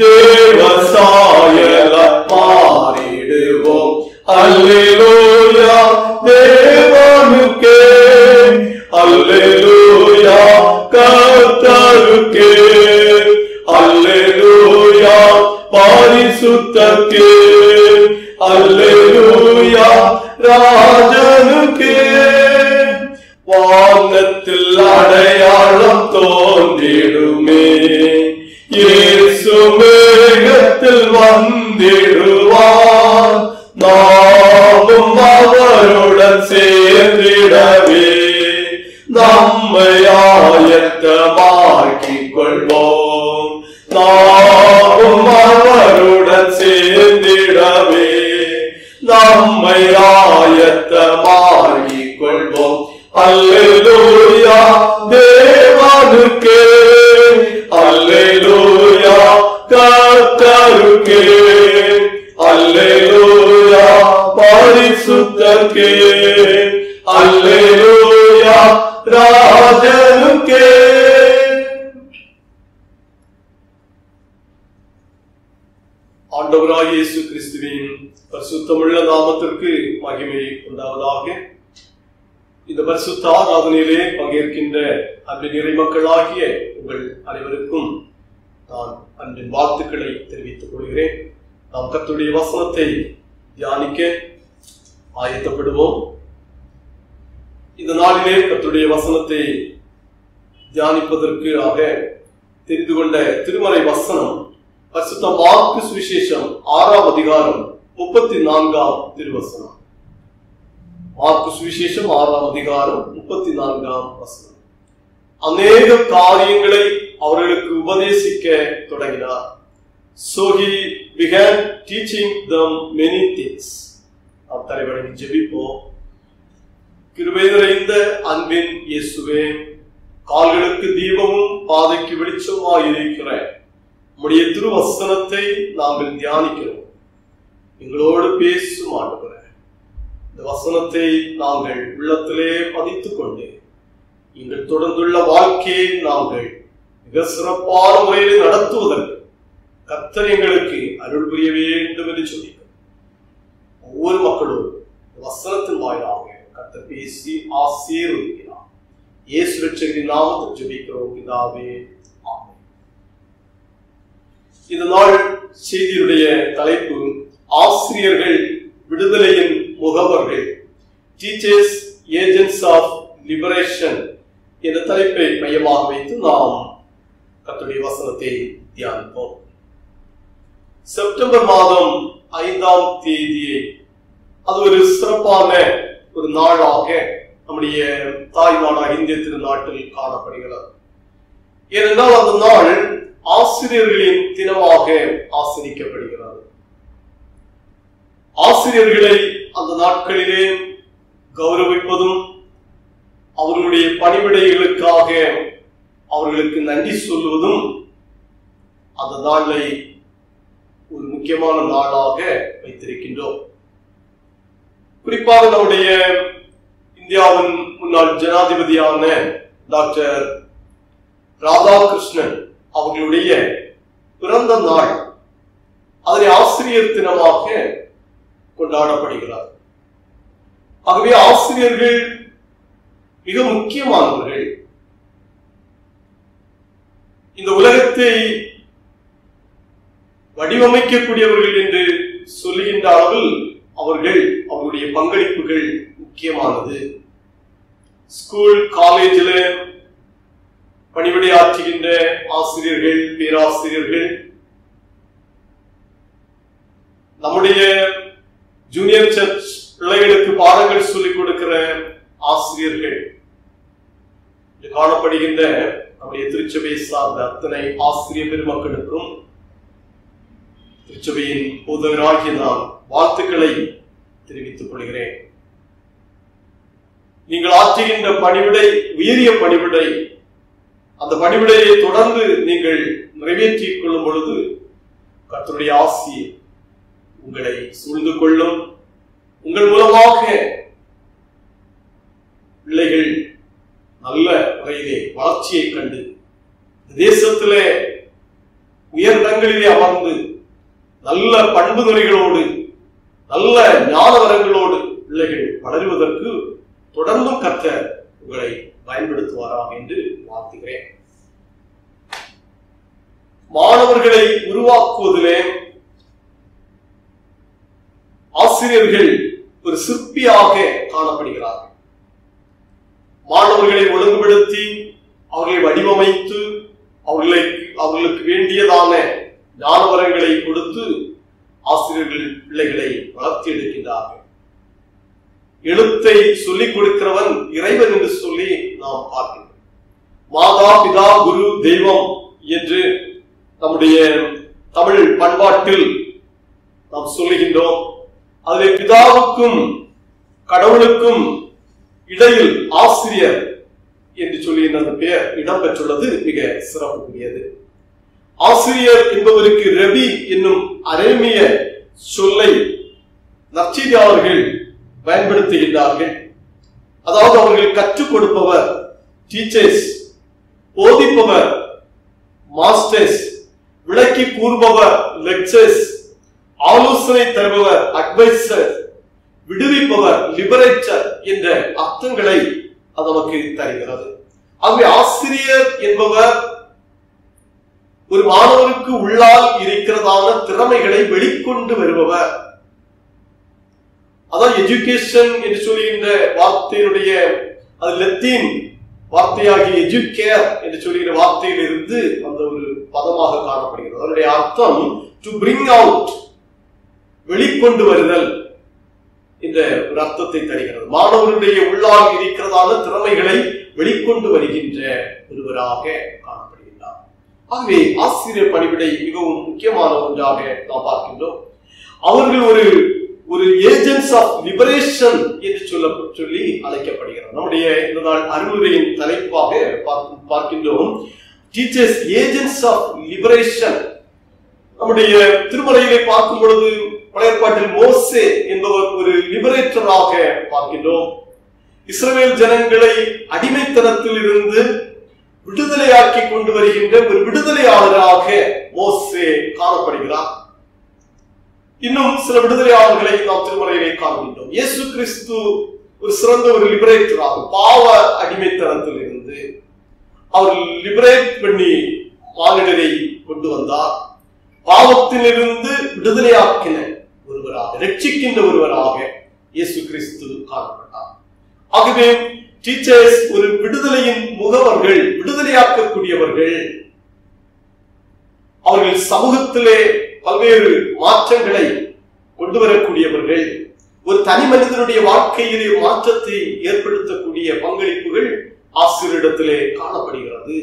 Speaker 1: தேவ சாயலாய் மாறிடுவோம். அல்லேலூயா தேவனுக்கே, அல்லேலூயா கர்த்தருக்கே, அல்லேலூயா பரிசுத்தருக்கே, அல்லேலூயா ராஜனுக்கே. வானத்தில் அடையாளம் தோன்றிடுமே, இயேசு மேகத்தில் வந்திடுவார். நாமும் அவருடன் சேர்ந்திடவே நம்மை ஆயத்தமாக்கிக் கொள்வோம். நாமும் அவருடன் சேர்ந்திடவே நம்மை ஆயத்தமாக்கிக் கொள்வோம். அல்லேலூயா தேவனுக்கே, அல்லேலூயா கர்த்தருக்கே, பரிசுத்தர்க்கே அல்லேலூயா ராஜனுக்கே. ஆண்டவராகிய இயேசு கிறிஸ்துவின் பரிசுத்தமுள்ள நாமத்திற்கு மகிமை உண்டாவதாக. இந்த பரிசுத்த ஆராதனையிலே பங்கேற்கின்ற அன்பின் இறை மக்களாகிய உங்கள் அனைவருக்கும் நான் அன்பின் வாழ்த்துக்களை தெரிவித்துக் கொள்கிறேன். நாம் கர்த்தருடைய வசனத்தை தியானிக்க ஆயத்தப்படுவோம். இந்த நாளிலே கர்த்தருடைய வசனத்தை தியானிப்பதற்கு ஆக தெரிந்து கொண்ட திருமறை வசனம் பரிசுத்த மாற்கு சுவிசேஷம் 6ஆம் அதிகாரம் 34ஆம் திருவசனம். மாற்கு சுவிசேஷம் 6ஆம் அதிகாரம் 34ஆம் வசனம். அநேக காரியங்களை அவர்களுக்கு உபதேசிக்க தொடங்கினார். So he began teaching them many things. நாம் தலைவணங்கி ஜெபிப்போம். கிருபை நிறைந்த அன்பின் இயேசுவே, கால்களுக்கு தீபமும் பாதைக்கு வெளிச்சமாய் இருக்கிற உம்முடைய திருவசனத்தை நாங்கள் தியானிக்கிறோம். எங்களோடு பேசும் ஆண்டவரே, இந்த வசனத்தை நாங்கள் உள்ளத்திலே பதித்துக் கொண்டு எங்கள் தொடர்ந்துள்ள வாழ்க்கையை நாங்கள் மிக சிறப்பான முறையில் நடத்துவதற்கு கர்த்தர் எங்களுக்கு அருள் புரிய வேண்டும் என்று சொல்லிக்கிறோம். ஒவ்வொரு மக்களோடு வசனத்தின் வாயிலாக கர்த்தர் பேசி ஆசீர்வதிக்கிறார். இயேசு ரட்சகரின் நாமத்தில் ஜெபிக்கிறோம் பிதாவே, ஆமென். இந்த நாள் செய்தியுடைய தலைப்பு ஆசிரியர்கள் விடுதலையின் முகவர்கள், டீச்சர்ஸ் ஏஜென்ட்ஸ் ஆஃப் லிபரேஷன் என்ற தலைப்பை மையமாக வைத்து நாம் கர்த்தருடைய வசனத்தை தியானிப்போம். செப்டம்பர் மாதம் 5ஆம் தேதியை அது ஒரு சிறப்பான ஒரு நாளாக நம்முடைய தாய் நாடாக இந்திய திருநாட்டில் காணப்படுகிறது. ஏனென்றால் அந்த நாள் ஆசிரியர்களின் தினமாக ஆசரிக்கப்படுகிறது. ஆசிரியர்களை அந்த நாட்களிலே கௌரவிப்பதும் அவர்களுடைய பணிவிடைகளுக்காக அவர்களுக்கு நன்றி சொல்லுவதும் அந்த நாளை ஒரு முக்கியமான நாளாக வைத்திருக்கின்றோம். குறிப்பாக நம்முடைய இந்தியாவின் முன்னாள் ஜனாதிபதியான டாக்டர் ராதாகிருஷ்ணன் அவர்களுடைய பிறந்த நாள் அதனை ஆசிரியர் தினமாக கொண்டாடப்படுகிறார். ஆகவே ஆசிரியர்கள் மிக முக்கியமானவர்கள். இந்த உலகத்தை வடிவமைக்கக்கூடியவர்கள் என்று சொல்லுகின்ற அளவில் அவர்களுடைய பங்களிப்புகள் முக்கியமானது. ஸ்கூல் காலேஜில் பணிவிடை ஆற்றுகின்ற ஆசிரியர்கள், பேராசிரியர்கள், நம்முடைய ஜூனியர் சர்ச் பிள்ளைகளுக்கு பாடங்கள் சொல்லிக் கொடுக்கிற ஆசிரியர்கள், காணப்படுகின்ற நம்முடைய திருச்சபை சார்ந்த அத்தனை ஆசிரியர் பெருமக்களுக்கும் திருச்சபையின் போதகராகிய நான் வாழ்த்துக்களை தெரிவித்துக் கொள்கிறேன். நீங்கள் ஆற்றுகின்ற பணிவிடை உயரிய பணிவிடை. அந்த பணிவிடையை தொடர்ந்து நீங்கள் நிறைவேற்றிக் கொள்ளும் பொழுது கர்த்தருடைய ஆசி உங்களை சூழ்ந்து கொள்ளும். உங்கள் மூலமாக பிள்ளைகள் நல்ல முறையிலே வளர்ச்சியை கண்டு தேசத்திலே உயர்ந்தங்களிலே அமர்ந்து நல்ல பண்பு நெறிகளோடு நல்ல ஞான வரங்களோடு பிள்ளைகள் வளருவதற்கு தொடர்ந்தும் கர்த்தர் உங்களை பயன்படுத்துவாராம் என்று வாழ்த்துகிறேன். மாணவர்களை உருவாக்குவதிலே ஆசிரியர்கள் ஒரு சிற்பியாக காணப்படுகிறார்கள். மாணவர்களை ஒழுங்குபடுத்தி அவர்களை வடிவமைத்து அவர்களுக்கு வேண்டியதான ஞானவரங்களை கொடுத்து ஆசிரியர்கள் பிள்ளைகளை வளர்த்தி எடுக்கின்றார்கள். எழுத்தை சொல்லிக் கொடுக்கிறவன் இறைவன் என்று சொல்லி நாம் பார்க்கிறோம். மாதா பிதா குரு தெய்வம் என்று நம்முடைய தமிழ் பண்பாட்டில் நாம் சொல்லுகின்றோம். அதில் பிதாவுக்கும் கடவுளுக்கும் இடையில் ஆசிரியர் என்று சொல்லி அந்த பெயர் இடம்பெற்றுள்ளது மிக சிறப்புக்குரியது. ஆசிரியர் என்பவருக்கு ரபி என்னும் அரேமிய சொல்லை நற்செய்தியாளர்கள் பயன்படுத்துகின்றார்கள். அதாவது அவர்கள் கற்றுக் கொடுப்பவர் டீச்சர்ஸ், போதிப்பவர் மாஸ்டர்ஸ், விளக்கி கூறுபவர் லெக்சர்ஸ், ஆலோசனை தருபவர் அட்வைசர், விடுவிப்பவர் லிபரேட்டர் என்ற அர்த்தங்களை அது நமக்கு தருகிறது. ஆகவே ஆசிரியர் என்பவர் ஒரு மாணவருக்கு உள்ளால் இருக்கிறதான திறமைகளை வெளிக்கொண்டு வருபவர். அதான் எஜுகேஷன் என்று சொல்லுகின்ற வார்த்தையினுடைய அது லத்தீன் வார்த்தையாகி எஜுகேர் என்று சொல்லுகிற வார்த்தையிலிருந்து அந்த ஒரு பதமாக காணப்படுகிறது. அதனுடைய அர்த்தம் டு பிரிங் அவுட், வெளிக்கொண்டு வருதல் என்ற ஒரு அர்த்தத்தை தருகிறது. மாணவருடைய உள்ளால் இருக்கிறதான திறமைகளை வெளிக்கொண்டு வருகின்ற ஒருவராக காணப்படுகின்றார். ஆகவே ஆசிரியர் பணிவிடை மிகவும் முக்கியமான ஒன்றாக நாம் பார்க்கின்றோம். அவர்கள் ஒரு ஏஜென்ட்ஸ் ஆஃப் லிபரேஷன் என்று சொல்லி அழைக்கப்படுகிறார். நம்முடைய இந்த நாள் அறிவுரையின் தலைப்பாக பார்க்கின்றோம் டீச்சர்ஸ் ஏஜென்ட்ஸ் ஆஃப் லிபரேஷன். நம்முடைய திருமறையிலே பார்க்கும் பொழுது பழைய ஏற்பாட்டில் மோசே என்பவர் ஒரு லிபரேட்டராக பார்க்கின்றோம். இஸ்ரவேல் ஜனங்களை அடிமைத்தனத்தில் இருந்து விடுதலையாக்கி கொண்டு வருகின்ற ஒரு விடுதலையாளராக மோசே காணப்படுகிறார். இன்னும் சில விடுதலையாளர்களை நாம் திருமறையிலே காண்கின்றோம். இயேசு கிறிஸ்து ஒரு சிறந்த ஒரு லிபரேட்டராக பாவ அடிமைத்தனத்தில் இருந்து அவர் லிபரேட் பண்ணி மானிடரை கொண்டு வந்தார். பாவத்திலிருந்து விடுதலையாக்கின ஒருவராக, ரட்சிக்கின்ற ஒருவராக இயேசு கிறிஸ்து காணப்பட்டார். ஆகவே டீச்சர்ஸ் ஒரு விடுதலையின் முகவர்கள், விடுதலையாக்கக்கூடியவர்கள். அவர்கள் சமூகத்திலே பல்வேறு மாற்றங்களை கொண்டு வரக்கூடியவர்கள். ஒரு தனி மனிதனுடைய வாழ்க்கையிலே மாற்றத்தை ஏற்படுத்தக்கூடிய பங்களிப்புகள் ஆசிரியரிடத்திலே காணப்படுகிறது.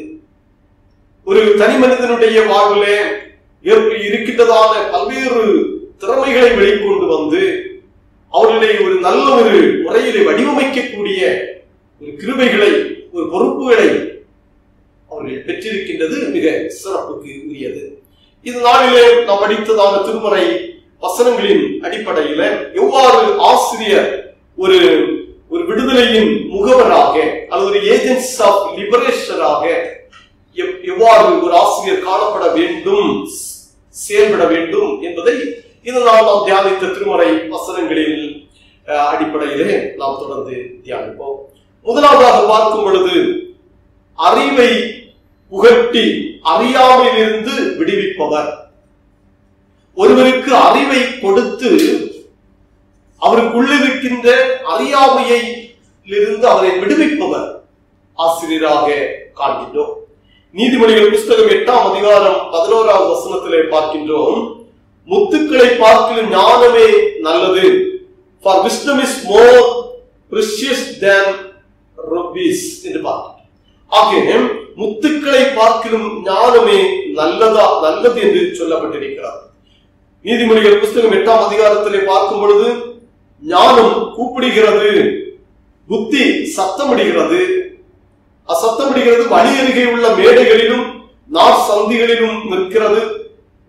Speaker 1: ஒரு தனி மனிதனுடைய வாழ்விலே இருக்கின்றதான பல்வேறு திறமைகளை வெளிக்கொண்டு வந்து அவர்களை ஒரு நல்ல ஒரு முறையிலே வடிவமைக்கக்கூடிய ஒரு கிருபைகளை, ஒரு பொறுப்புகளை அவர்கள் பெற்றிருக்கின்றது மிக சிறப்புக்கு உரியது. இந்த நாளிலே நாம் படித்ததான திருமறை வசனங்களின் அடிப்படையில எவ்வாறு ஆசிரியர் ஒரு விடுதலையின் முகவராக அல்லது ஒரு ஏஜென்ட்ஸ் ஆஃப் லிபரேஷனாக எவ்வாறு ஒரு ஆசிரியர் காணப்பட வேண்டும், செயல்பட வேண்டும் என்பதை இதனால் நாம் தியானித்த திருமறை வசனங்களின் அடிப்படையிலே நாம் தொடர்ந்து தியானிப்போம். முதலாவதாக பார்க்கும் பொழுது அறிவை புகட்டி அறியாமையிலிருந்து விடுவிப்பவர். ஒருவருக்கு அறிவை கொடுத்து அவருக்குள்ளிருக்கின்ற அறியாமையிலிருந்து அவரை விடுவிப்பவர் ஆசிரியராக காண்கின்றோம். நீதிமொழிகள் புஸ்தகம் 8ஆம் அதிகாரம் 11ஆவது வசனத்திலே பார்க்கின்றோம், முத்துக்களை பார்க்கிலும் ஞானமே நல்லது. For wisdom is more precious than rubies என்று பார்க்கிறோம். ஆகவே முத்துக்களை பார்க்கிலும் ஞானமே நல்லது என்று சொல்லப்பட்டிருக்கிறார். நீதிமொழிகள் புஸ்தகம் 8ஆம் அதிகாரத்திலே பார்க்கும் பொழுது ஞானம் கூப்பிடுகிறது, புத்தி சத்தமிடுகிறது. அசத்தமிடுகிறது வழி அருகே உள்ள மேடைகளிலும் நார் சந்திகளிலும் நிற்கிறது.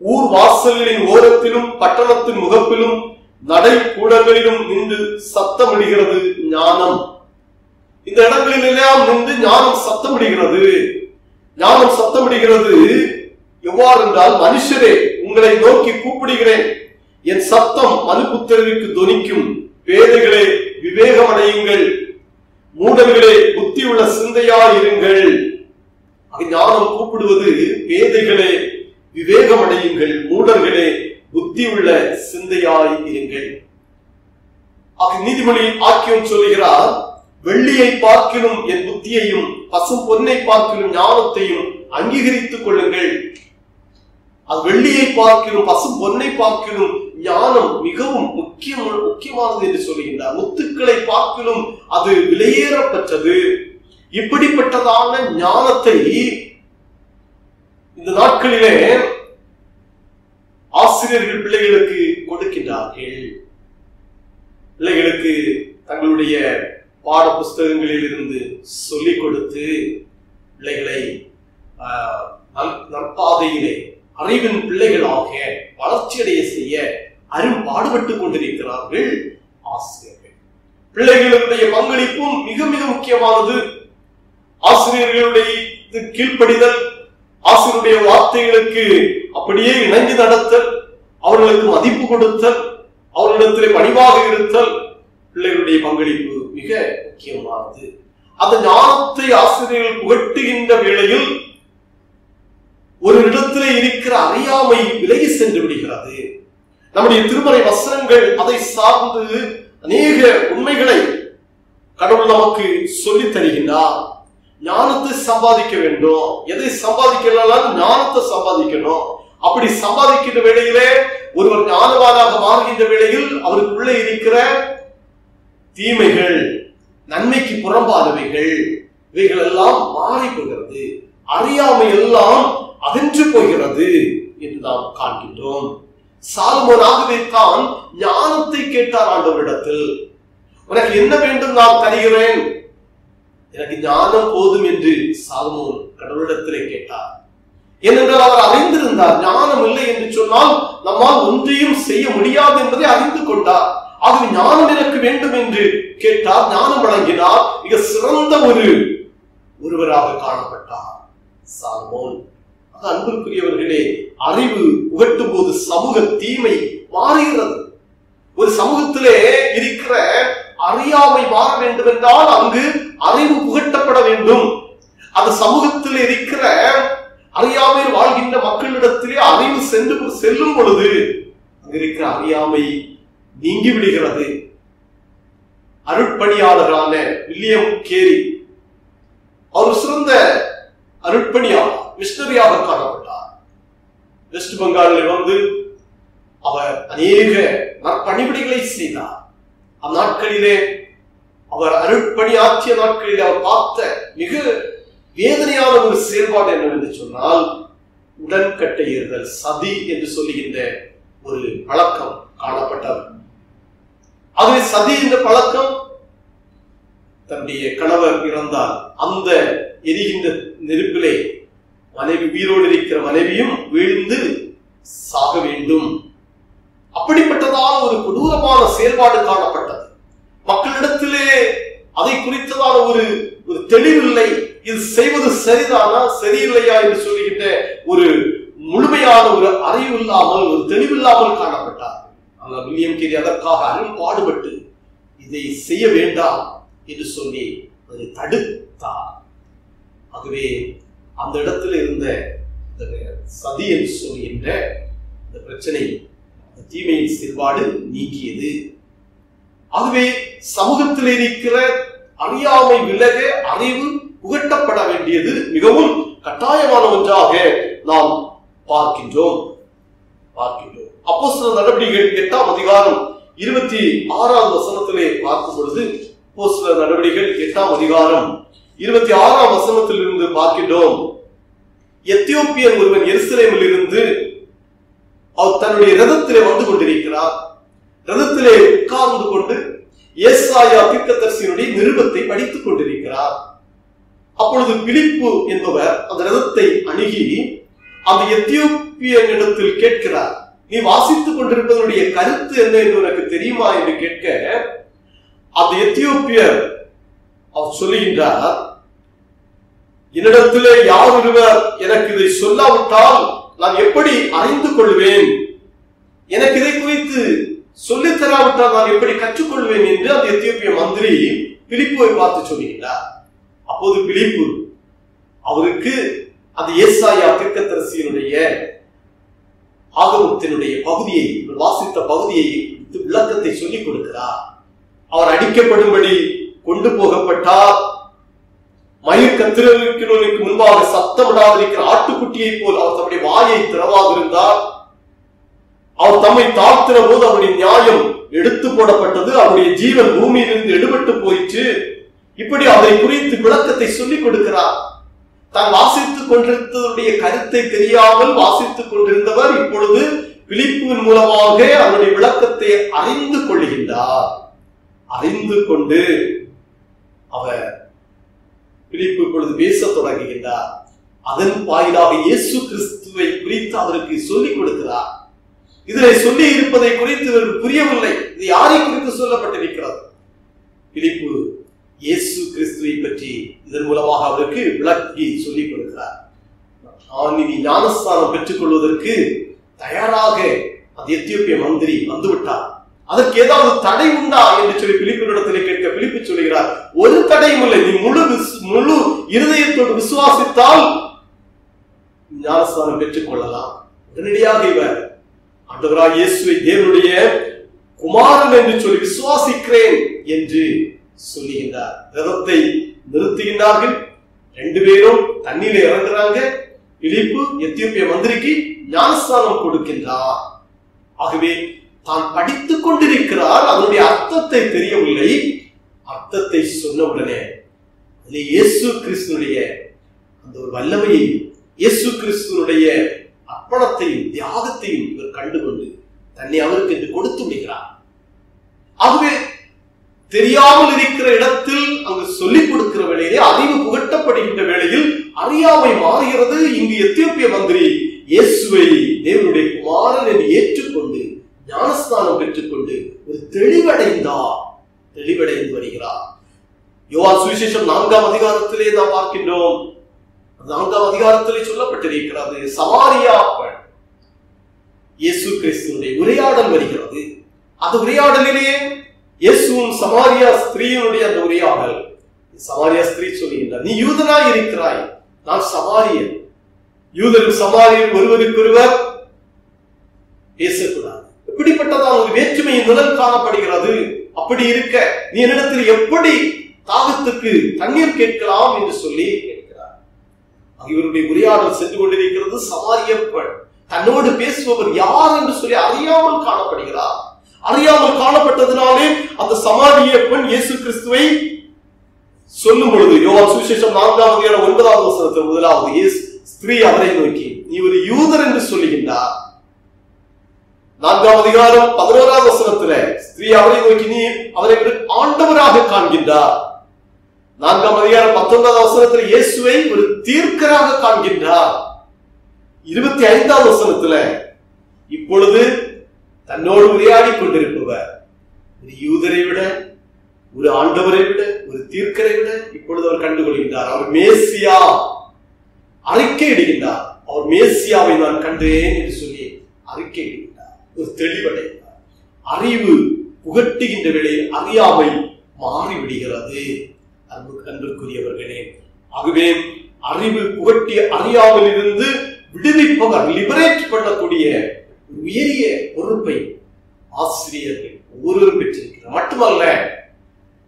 Speaker 1: ஊர் வாசல்களின் ஓரத்திலும் பட்டணத்தின் முகப்பிலும் நடை கூடங்களிலும் நின்று சத்தமிடுகிறது ஞானம். இந்த இடங்களில் எல்லாம் நின்று ஞானம் சத்தமிடுகிறது. ஞானம் சத்தமிடுகிறது எவ்வாறு என்றால், மனுஷரே உங்களை நோக்கி கூப்பிடுகிறேன், என் சத்தம் மனுபுத்திரருக்கு தொனிக்கும். பேதைகளே விவேகமடையுங்கள், மூடர்களே புத்தி உள்ள சிந்தையாயிருங்கள். ஞானம் கூப்பிடுவது பேதைகளே விவேகமடையுங்கள், மூடர்களே புத்தி உள்ள சிந்தையாயிருங்கள். நீதிமொழி ஆக்கியம் சொல்லுகிறார், வெள்ளியை பார்க்கிலும் என் புத்தியையும் பசும் பொன்னை பார்க்கிலும் ஞானத்தையும் அங்கீகரித்துக் கொள்ளுங்கள். அது வெள்ளியை பார்க்கிலும் பசும் பொன்னை பார்க்கிலும் ஞானம் மிகவும் முக்கியமானது என்று சொல்லுகின்றார். முத்துக்களை பார்க்கிலும் அது விலையேறப்பட்டது. இப்படிப்பட்டதான ஞானத்தை இந்த நாட்களிலே ஆசிரியர்கள் பிள்ளைகளுக்கு கொடுக்கின்றார்கள். பிள்ளைகளுக்கு தங்களுடைய பாட புஸ்தகங்களில் இருந்து சொல்லிக் கொடுத்து பிள்ளைகளை நற்பாதையிலே அறிவின் பிள்ளைகளாக வளர்ச்சியடைய செய்ய அரும்பாடுபட்டுக் கொண்டிருக்கிறார்கள் ஆசிரியர்கள். பிள்ளைகளுடைய பங்களிப்பும் மிக மிக முக்கியமானது. ஆசிரியர்களுடைய கீழ்ப்படிதல், ஆசிரியருடைய வார்த்தைகளுக்கு அப்படியே இணங்கி நடத்தல், அவர்களுக்கு மதிப்பு கொடுத்தல், அவர்களிடத்திலே பணிவாக இருத்தல், பிள்ளைகளுடைய பங்களிப்பு மிக முக்கியமானது. அந்த ஞானத்தை ஆசிரியர்கள் புகட்டுகின்ற வேளையில் ஒரு இடத்திலே இருக்கிற அறியாமை விலகி சென்று விடுகிறது. நம்முடைய திருமறை வசனங்கள் அதை சார்ந்து அநேக உண்மைகளை கடவுள் நமக்கு சொல்லித் தருகின்றார். ஞானத்தை சம்பாதிக்க வேண்டும். எதை சம்பாதிக்கலாம்? ஞானத்தை சம்பாதிக்கணும். அப்படி சம்பாதிக்கின்ற வேளையிலே ஒருவர் ஞானவானாக மாறுகின்ற வேளையில் அவருக்குள்ளே இருக்கிற தீமைகள், நன்மைக்கு புறம்பானவைகள், இவைகள் எல்லாம் மாறி போகிறது. அறியாமை எல்லாம் அகன்று போகிறது என்று நாம் காண்கின்றோம். சாலமோனாகவே தான் ஞானத்தை கேட்டார் ஆண்டவரிடத்தில். உனக்கு என்ன வேண்டும்? நான் தருகிறேன், எனக்கு ஞானம் போதும் என்று சாலமோன் கடவுளிடத்திலே கேட்டார். ஏனென்றால் அவர் அறிந்திருந்தார், ஞானம் இல்லை என்று சொன்னால் நம்மால் ஒன்றையும் செய்ய முடியாது என்பதை அறிந்து கொண்டார். ஆகவே ஞானம் எனக்கு வேண்டும் என்று கேட்டார், ஞானம் வழங்கினார். மிக சிறந்த ஒருவராக காணப்பட்டார் சாலமோன். அன்பிற்குரியவர்களே, அறிவு புகட்டும் போது சமூக தீமை மாறுகிறது. ஒரு சமூகத்திலே இருக்கிற அறியாமை மாற வேண்டும் என்றால் அங்கு அறிவு புகட்டப்பட வேண்டும். அந்த சமூகத்தில் இருக்கிற அறியாமையில் வாழ்கின்ற மக்களிடத்திலே அறிவு செல்லும் பொழுது அங்கு இருக்கிற அறியாமை நீங்கி விடுகிறது. அருட்பணியாளரான வில்லியம் கேரி அவர் சிறந்த அருட்பணியாளர், மிஷனரியாக காணப்பட்டார். வெஸ்ட் பெங்காலில் வந்து அவர் அநேக நற்பணிவிடைகளை செய்தார். அந்நாட்களிலே அவர் அருட்பணியாற்றிய நாட்களிலே அவர் பார்த்த மிக வேதனையான ஒரு செயல்பாடு என்னவென்று சொன்னால், உடன்கட்டை ஏறுதல், சதி என்று சொல்லுகின்ற ஒரு பழக்கம் காணப்பட்டது. ஆகவே சதி என்ற பழக்கம், தன்னுடைய கணவர் இறந்தால் அந்த எரிகின்ற நெருப்பிலே மனைவி, உயிரோடு இருக்கிற மனைவியும் வீழ்ந்து சாக வேண்டும், அப்படிப்பட்டதான ஒரு கொடூரமான செயல்பாடு காணப்பட்டது. மக்களிடத்திலே அதை குறித்ததான ஒரு தெளிவில்லை. இது செய்வது சரிதானா சரியில்லையா என்று சொல்லுகின்ற ஒரு முழுமையான ஒரு அறிவு இல்லாமல், ஒரு தெளிவில்லாமல் காணப்பட்டார். ஆனால் வில்லியம் கேரி அதற்காக அரும்பாடுபட்டு இதை செய்ய வேண்டாம் என்று சொல்லி அதை தடுத்தார். ஆகவே அந்த இடத்துல இருந்த சதி என்று சொல்கின்ற இந்த பிரச்சனை, தீமையின் செயல்பாடு நீக்கியது. ஆகவே சமூகத்தில் இருக்கிற அறியாமை விலக அறிவு புகட்டப்பட வேண்டியது மிகவும் கட்டாயமான ஒன்றாக நாம் பார்க்கின்றோம். அப்போஸ்தலர் நடவடிக்கைகள் 8ஆம் அதிகாரம் 26ஆம் வசனத்திலே பார்க்கும் பொழுது, அப்போஸ்தலர் நடவடிக்கைகள் 8ஆம் அதிகாரம் 26ஆம் வசனத்தில் இருந்து பார்க்கின்றோம். எத்தியோப்பியன் ஒருவன் எருசலேமில் இருந்து அவர் தன்னுடைய ரதத்திலே வந்து கொண்டிருக்கிறார். ரதத்திலே உட்கார்ந்து கொண்டு ஏசாயா தீர்க்கதரிசியினுடைய நிருபத்தை படித்துக் கொண்டிருக்கிறார். அப்பொழுது பிலிப்பு என்பவர் அந்த ரதத்தை அணுகி அந்த எத்தியோப்பியனிடத்தில் கேட்கிறார், நீ வாசித்துக் கொண்டிருப்பதனுடைய கருத்து என்ன என்று உனக்கு தெரியுமா என்று கேட்க, அந்த எத்தியோப்பியர் அவர் சொல்லுகின்றார், என்னிடத்திலே யார் ஒருவர் எனக்கு இதை சொல்லாவிட்டால் நான் எப்படி அறிந்து கொள்வேன்? எனக்கு இதை குறித்து சொல்லித் தராவிட்டால் நான் எப்படி கற்றுக்கொள்வேன் என்று அந்த எத்தியோப்பிய மந்திரி பிலிப்புவை பார்த்து சொல்லுகிறார். அப்போது பிலிப்பு அவருக்கு அந்த ஏசாயா தீர்க்கதரிசியினுடைய ஆகமத்தினுடைய பகுதியை, வாசித்த பகுதியை விளக்கத்தை சொல்லிக் கொடுக்கிறார். அவர் அடிக்கப்படும்படி கொண்டு போகப்பட்டார். மயிர் கத்திரனுக்கு முன்பாக சத்தமிடாதிருக்கிற ஆட்டுக்குட்டியை போல் அவர் தம்முடைய வாயை திறவாதிருந்தார். அவர் தம்மை தாழ்த்தின போது அவருடைய நியாயம் எடுத்து போடப்பட்டது, அவருடைய ஜீவன் பூமியிலிருந்து எடுபட்டு போயிற்று. இப்படி அதை குறித்து விளக்கத்தை சொல்லிக் கொடுக்கிறார். தான் வாசித்துக் கொண்டிருந்ததுடைய கருத்தை தெரியாமல் வாசித்துக் கொண்டிருந்தவர் இப்பொழுது பிலிப்புவின் மூலமாக அதனுடைய விளக்கத்தை அறிந்து கொள்கின்றார். அறிந்து கொண்டு அவர் பிலிப்பு இப்பொழுது பேச தொடங்குகின்றார். அதன் வாயிலாக இயேசு கிறிஸ்துவை குறித்து அவருக்கு சொல்லிக் கொடுக்கிறார். இதனை சொல்லி இருப்பதை குறித்து இவருக்கு புரியவில்லை. இது யாரை குறித்து சொல்லப்பட்டிருக்கிறது? பிலிப்பு இயேசு கிறிஸ்துவை பற்றி இதன் மூலமாக அவருக்கு விளக்கி சொல்லிக் கொடுக்கிறார். நான் இனி ஞானஸ்தானம் பெற்றுக் கொள்வதற்கு தயாராக அந்த எத்தியோப்பிய மந்திரி வந்துவிட்டார். அதற்கு ஏதாவது தடை உண்டா என்று சொல்லி பிலிப்பினிடத்திலே கேட்க பிலிப்பு சொல்கிறார், ஒரு தடையும் இல்லை. நீ முழு இருதயத்தோடு விசுவாசித்தால் ஞானஸ்தானம் பெற்றுக் கொள்ளலாம். உடனடியாக இவர் ஆண்டவராகிய இயேசுவை தேவனுடைய குமாரன் என்று சொல்லி விசுவாசிக்கிறேன் என்று சொல்லுகின்றார். ரதத்தை நிறுத்துகின்றார்கள். 2 பேரும் தண்ணீரை இறங்குறாங்க. பிலிப்பு எத்தியோப்பிய மந்திரிக்கு ஞானஸ்தானம் கொடுக்கின்றார். ஆகவே தான் படித்துக் கொண்டிருக்கிறார். அதனுடைய அர்த்தத்தை தெரியவில்லை. அர்த்தத்தை சொன்ன உடனே இயேசு கிறிஸ்துனுடைய அந்த ஒரு வல்லமையையும் இயேசு கிறிஸ்துனுடைய அர்ப்பணத்தையும் தியாகத்தையும் இவர் கண்டுகொண்டு தன்னை அவருக்கு என்று கொடுத்து விடுகிறார். ஆகவே தெரியாமல் இருக்கிற இடத்தில் அங்கு சொல்லிக் கொடுக்கிற வேளையிலே, அறிவு புகட்டப்படுகின்ற வேளையில் அறியாமை மாறுகிறது. இங்கு எத்தியோப்பிய மந்திரி இயேசுவை தேவனுடைய குமாரன் என்று ஏற்றுக்கொண்டு ஞானஸ்தானம் பெற்றுக்கொண்டு ஒரு தெளிவடைந்து வருகிறார். யோவான் சுவிசேஷம் 4ஆம் அதிகாரத்திலே நாம் பார்க்கின்றோம். 4ஆம் அதிகாரத்திலே சொல்லப்பட்டிருக்கிறது, சமாரியா பெண் இயேசு கிறிஸ்துவினுடைய உரையாடல் வருகிறது. அந்த உரையாடலிலே இயேசுவும் சமாரியா ஸ்திரீயினுடைய அந்த உரையாடல், சமாரியா ஸ்திரீ சொல்லுகின்றார், நீ யூதனாய் இருக்கிறாய், நான் சமாரியன். யூதரும் சமாரியன் ஒருவருக்கொருவர் பேசக்கூடாது. இப்படிப்பட்டதான் ஒரு வேற்றுமையின் நிழல் காணப்படுகிறது. அப்படி இருக்க நீ என்னிடத்தில் எப்படி தாகத்துக்கு தண்ணீர் கேட்கலாம் என்று சொல்லி கேட்கிறார். இவருடைய உரையாடல் சென்று கொண்டிருக்கிறது. சமாரிய பெண் தன்னோடு பேசுபவர் யார் என்று சொல்லி அறியாமல் காணப்படுகிறார். அறியாமல் காணப்பட்டதினாலே அந்த சமாரிய பெண் இயேசு கிறிஸ்துவை சொல்லும் பொழுது, யோவான் சுவிசேஷம் 4ஆம் அதிகாரம் 9வது வசனத்தில் முதலாவது ஸ்திரீ அவரை நோக்கி நீ ஒரு யூதர் என்று சொல்லுகின்றார். 4ஆம் அதிகாரம் 11வது வசனத்துல ஸ்திரீ அவரை நோக்கி நீ அவரை ஆண்டவராக காண்கின்றார். 4ஆம் அதிகாரம் 19வது வசனத்தில் இயேசுவை ஒரு தீர்க்கராக காண்கின்றார். 25வது வசனத்துல இப்பொழுது தன்னோடு உரையாடி கொண்டிருப்பவர் ஒரு யூதரை விட, ஒரு ஆண்டவரை விட, ஒரு தீர்க்கரை விட இப்பொழுது அவர் கண்டுகொள்கின்றார். அவர் மேசியா அறிக்கை இடுகின்றார். அவர் மேசியாவை நான் கண்டேன் என்று சொல்லி அறிக்கை இடுகின்றார். ஒரு தெளிவடைகிறார். அறிவு புகட்டுகின்ற வேளையில் அறியாமை மாறிவிடுகிறது. அன்புக்குரியவர்களே, ஆகவே அறிவு புகட்டிய அறியாமல் இருந்து விடுவிப்பவர், லிபரேட் பண்ணக்கூடிய உயரிய பொறுப்பை ஆசிரியர்கள் ஒவ்வொருவரும் பெற்றிருக்கிறார். மட்டுமல்ல,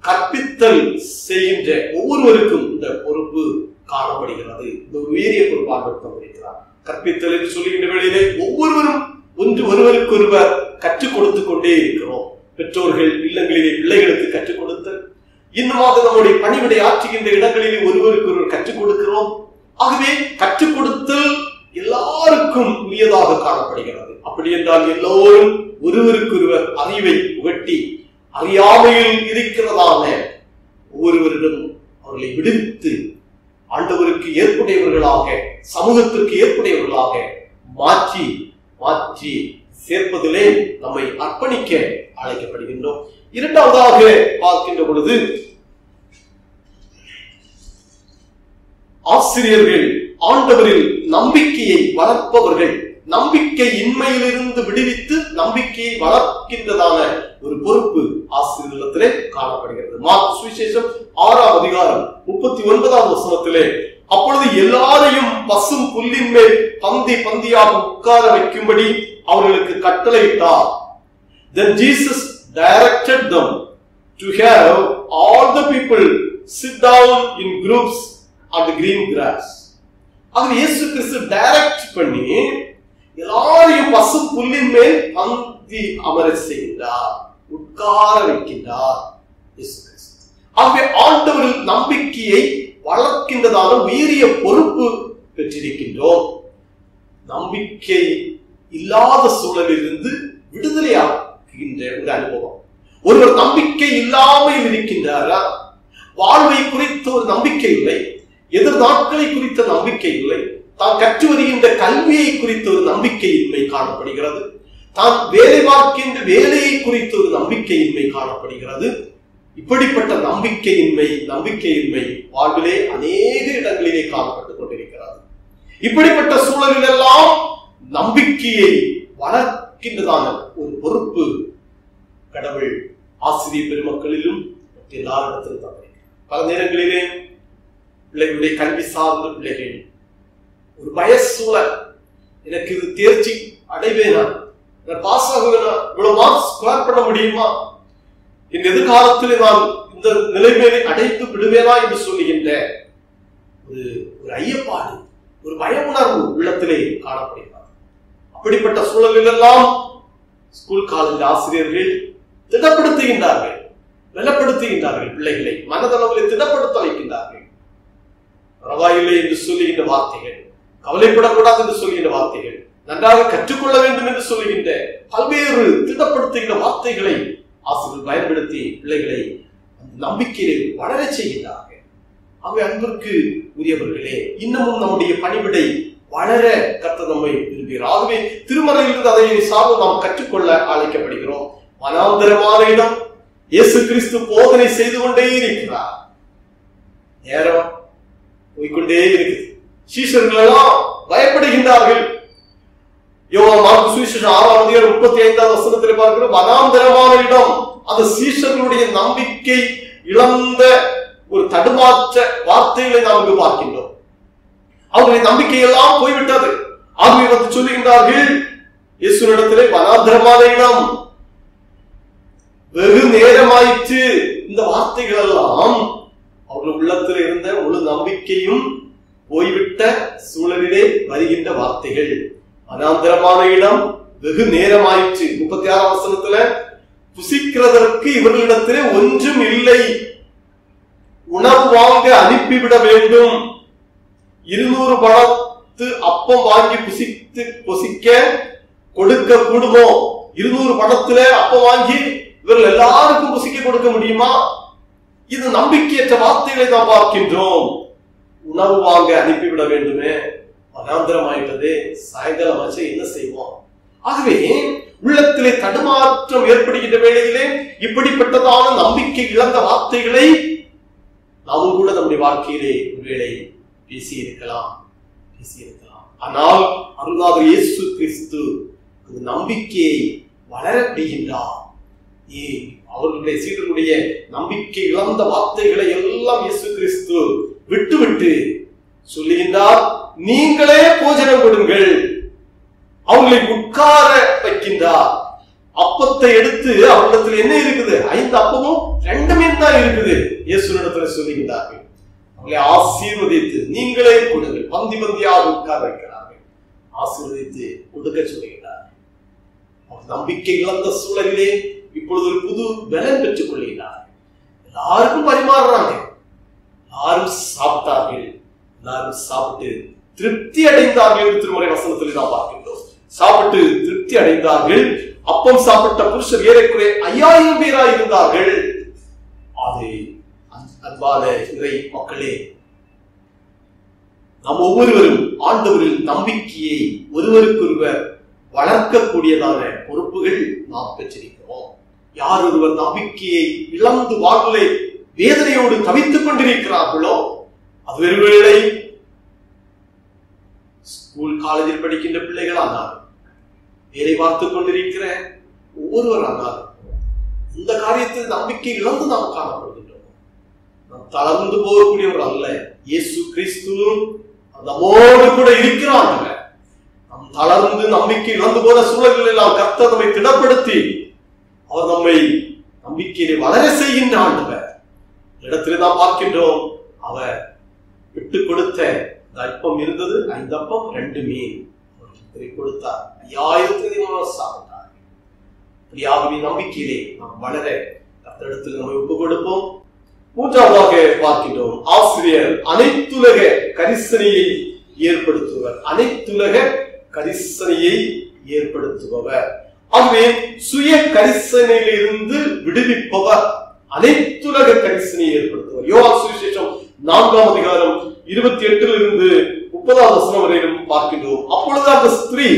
Speaker 1: கற்பித்தல் செய்கின்ற ஒவ்வொருவருக்கும் இந்த பொறுப்பு காணப்படுகிறது. இந்த உயரிய பொறுப்பாக இருக்கிறார். கற்பித்தல் என்று சொல்லுகின்ற வேளையிலே ஒவ்வொருவரும் ஒருவருக்கு ஒருவர் கற்றுக் கொடுத்துக் கொண்டே இருக்கிறோம். பெற்றோர்கள் இல்லங்களிலே பிள்ளைகளுக்கு கற்றுக் கொடுத்தல், இன்னுமாக நம்முடைய பணிவிடை ஆற்றுகின்ற இடங்களிலே ஒருவருக்கு ஒருவர் கற்றுக் கொடுக்கிறோம். ஆகவே கற்றுக் கொடுத்தல் எல்லாருக்கும் உரியதாக காணப்படுகிறது. அப்படி என்றால் எல்லோரும் ஒருவருக்கொருவர் அறிவை புகட்டி அறியாமையில் இருக்கிறதான ஒவ்வொருவரிடம் அவர்களை விடுவித்து ஆண்டவருக்கு ஏற்புடையவர்களாக, சமூகத்திற்கு ஏற்புடையவர்களாக மாற்றி மாற்றி சேர்ப்பதிலே நம்மை அர்ப்பணிக்க அழைக்கப்படுகின்றோம். இரண்டாவதாக பார்க்கின்ற பொழுது, ஆசிரியர்கள் ஆண்டவரில் நம்பிக்கையை வளர்ப்பவர்கள், நம்பிக்கை இன்மையிலிருந்து விடுவித்து நம்பிக்கையை வளர்க்கின்றதான ஒரு பொறுப்பு ஆசிரியர்களிடத்திலே காணப்படுகிறது. மார்க் சுவிசேஷம் 6ஆம் அதிகாரம் 39வது வசனத்திலே அப்பொழுது எல்லாரையும் பசும் புல்லின் மேல் பந்தி பந்தியாக உட்கார வைக்கும்படி அவர்களுக்கு கட்டளையிட்டார். Then Jesus directed them to have all the people sit down in groups on the green grass. அது இயேசு கிறிஸ்து டைரக்ட் பண்ணி எல்லாரையும் பசு புல்லின் மேல் பந்தி அமர செய்கின்றார், உட்கார வைக்கின்றார் இயேசு கிறிஸ்து. ஆகவே ஆண்டவரில் நம்பிக்கையை வளர்க்கின்றதான உயரிய பொறுப்பு பெற்றிருக்கின்றோம். நம்பிக்கை இல்லாத சூழலிலிருந்து விடுதலையாக்குகின்ற ஒரு அனுபவம். ஒருவர் நம்பிக்கை இல்லாமல் இருக்கின்றாரா? வாழ்வை குறித்த ஒரு நம்பிக்கை இல்லை, எதிர்நாட்களை குறித்த நம்பிக்கை இல்லை, தான் கற்று வருகின்ற கல்வியை குறித்த ஒரு நம்பிக்கையின்மை காணப்படுகிறது, தான் வேலை பார்க்கின்ற வேலையை குறித்த ஒரு நம்பிக்கையின்மை காணப்படுகிறது. இப்படிப்பட்ட நம்பிக்கையின்மை வாழ்விலே அநேக இடங்களிலே காணப்பட்டுக் கொண்டிருக்கிறது. இப்படிப்பட்ட சூழலில் எல்லாம் நம்பிக்கையை வளர்க்கின்றதான ஒரு பொறுப்பு கடவுள் ஆசிரியர் பெருமக்களிலும் எல்லாரிடத்திலும் தந்திருக்கிறார். பல நேரங்களிலே பிள்ளைகளுடைய கல்வி சார்ந்த பிள்ளைகள் ஒரு பயசூழல், எனக்கு இது தேர்ச்சி அடைவேனா, பாஸ் ஆகுவேனா, இவ்வளவு மார்க்ஸ் ஸ்கோர் பண்ண முடியுமா, என் எதிர்காலத்தில் நான் இந்த நிலைமையை அடைத்து விடுவேனா என்று சொல்லுகின்ற ஒரு ஐயப்பாடு, ஒரு பய உணர்வு உள்ளத்திலே காணப்படுகிறது. அப்படிப்பட்ட சூழலில் எல்லாம் ஸ்கூல் காலேஜ் ஆசிரியர்கள் திடப்படுத்துகின்றார்கள், பலப்படுத்துகின்றார்கள், பிள்ளைகளை மனதளவில் திடப்படுத்த வைக்கின்றார்கள். பரவாயில்லை என்று சொல்லுகின்ற வார்த்தைகள், கவலைப்படக்கூடாது என்று சொல்லுகின்ற வார்த்தைகள், நன்றாக கற்றுக்கொள்ள வேண்டும் என்று சொல்லுகின்ற பல்வேறு திடப்படுத்துகின்ற வார்த்தைகளை ஆசிரியர் பயன்படுத்தி பிள்ளைகளை நம்பிக்கையை வளர செய்கின்றார்கள். ஆகவே அன்பிற்கு உரியவர்களே, இன்னமும் நம்முடைய பணிவிடை வளர கர்த்தர் நம்மை விரும்புகிறார். ஆகவே திருமறையிலிருந்து அதை சார்ந்து நாம் கற்றுக்கொள்ள அழைக்கப்படுகிறோம். வனாந்தரமான இடம், இயேசு கிறிஸ்து போதனை செய்து கொண்டே இருக்கிறார். நேரம் போய்கொண்டே இருக்குது. சீஷர்கள் எல்லாம் பயப்படுகின்றார்கள். யோவான் மார்க்கு சுவிசேஷம் 6ஆம் அதிகாரம் 35ஆம் வசனத்தில் பார்க்கிறோம், வனாந்தரமான இடம். அந்த சீஷர்களுடைய நம்பிக்கை இழந்த ஒரு தடுமாற்ற வார்த்தைகளை நாம் பார்க்கின்றோம். அவர்களுடைய நம்பிக்கை எல்லாம் போய்விட்டது. ஆகவே வந்து சொல்லுகின்றார்கள், இயேசுவினிடத்திலே வனாந்தரமான இடம், வெகு நேரமாயிற்று. இந்த வார்த்தைகள் எல்லாம் அவர்கள் உள்ளத்தில் இருந்த முழு நம்பிக்கையும் போய்விட்ட சூழலிலே வருகின்ற வார்த்தைகள். வனாந்தரமான இடம், வெகு நேரமாயிற்று. 36ஆம் வசனத்துல, புசிக்கிறதற்கு இவர்களிடத்திலே ஒன்றும் இல்லை, உணவு வாங்க அனுப்பிவிட வேண்டும். 200 பணத்து அப்பம் வாங்கி புசிக்க கொடுக்க கூடுமோ? 200 பணத்துல அப்பம் வாங்கி இவர்கள் எல்லாருக்கும் புசிக்க கொடுக்க முடியுமா? இது நம்பிக்கையற்ற வார்த்தைகளை நாம் பார்க்கின்றோம். உணவு வாங்க அனுப்பிவிட வேண்டுமே, வனாந்தரமாயிட்டது, சாயங்காலம் ஆச்சு, என்ன செய்வோம்? ஆகவே உள்ளத்திலே தடுமாற்றம் ஏற்படுகின்ற வேளையிலே இப்படிப்பட்டதான நம்பிக்கை இழந்த வார்த்தைகளை நாமும் கூட நம்முடைய வாழ்க்கையிலே ஒருவேளை பேசியிருக்கலாம். ஆனால் அருள்நாதர் இயேசு கிறிஸ்து அந்த நம்பிக்கையை வளர விடுகின்றார். அவர்களுடைய சீடர்களுடைய நம்பிக்கை இழந்த வார்த்தைகளை எல்லாம் இயேசு கிறிஸ்து விட்டு சொல்லுகின்றார், நீங்களே போஜனம் கொடுங்கள். அவர்களை உட்கார வைக்கின்றார். அப்பத்தை எடுத்து அவரிடத்தில் என்ன இருக்குது? 5 அப்பமும் 2 மீன் தான் இருக்குது. இயேசுவினிடத்தில் சொல்லுகின்றார்கள். அவர்களை ஆசீர்வதித்து நீங்களே கொடுங்கள். பந்தி பந்தியாக உட்கார வைக்கிறார்கள். ஆசீர்வதித்து கொடுக்க சொல்லுகிறார்கள். அவர் நம்பிக்கை இழந்த சூழலிலே இப்பொழுது ஒரு புது பலன் பெற்றுக் கொள்கிறார்கள். எல்லாருக்கும் பரிமாறுறாங்க. எல்லாரும் சாப்பிட்டார்கள். எல்லாரும் சாப்பிட்டு திருப்தி அடைந்தார்கள் என்று திருமறை வசனத்தில் நாம் பார்க்கின்றோம். சாப்பிட்டு திருப்தி அடைந்தார்கள். அப்பம் சாப்பிட்ட புருஷர் ஏறக்குறைய 5000 பேராய் இருந்தார்கள். அது அன்பான இறை மக்களே, நாம் ஒவ்வொருவரும் ஆண்டவரில் நம்பிக்கையை ஒருவருக்கொருவர் வளர்க்கக்கூடியதான பொறுப்புகள் நாம் பெற்றிருக்கிறோம். யார் ஒருவர் நம்பிக்கையை இழந்து வாழ்விலே வேதனையோடு தவித்துக் கொண்டிருக்கிறார்களோ, அது ஒருவேளை ஸ்கூல் காலேஜில் படிக்கின்ற பிள்ளைகள் ஆனாலும், வேலை பார்த்துக் கொண்டிருக்கிற ஒவ்வொருவர் ஆனாலும், இந்த காரியத்தில் நம்பிக்கை இழந்து நாம் காணப்படுகின்றோம். நாம் தளர்ந்து போகக்கூடியவர் அல்ல. இயேசு கிறிஸ்துவும் நம்மோடு கூட இருக்கிறாங்க. நாம் தளர்ந்து நம்பிக்கை இழந்து போன சூழல்களில் நாம் கர்த்தர் நம்மை திடப்படுத்தி அவர் நம்மை நம்பிக்கையை வளர செய்கின்ற ஆண்டவர். இடத்திலே நாம் பார்க்கின்றோம், அவர் விட்டு கொடுத்த அப்பம் இருந்தது, 5 அப்பம் 2 மீன் கொடுத்தார். 5000 சாப்பிட்டார். அப்படியாகவே நம்பிக்கையிலே நாம் வளர கர்த்தரிடத்தில் நம்மை ஒப்புக் கொடுப்போம். 3ஆவதாக பார்க்கின்றோம், ஆசிரியர் அனைத்துலக கரிசனையை ஏற்படுத்துபவர். அனைத்துலக கரிசனையை ஏற்படுத்துபவர். ஆகவே சுய கரிசனையிலிருந்து விடுவிப்பவர், அனைத்துலக கரிசனையை ஏற்படுத்துவர். யோவான் சுவிசேஷம் 4ஆம் அதிகாரம் 28 30ஆம் வசனம் வரையிலும் பார்க்கின்றோம். அப்பொழுது அந்த ஸ்திரீ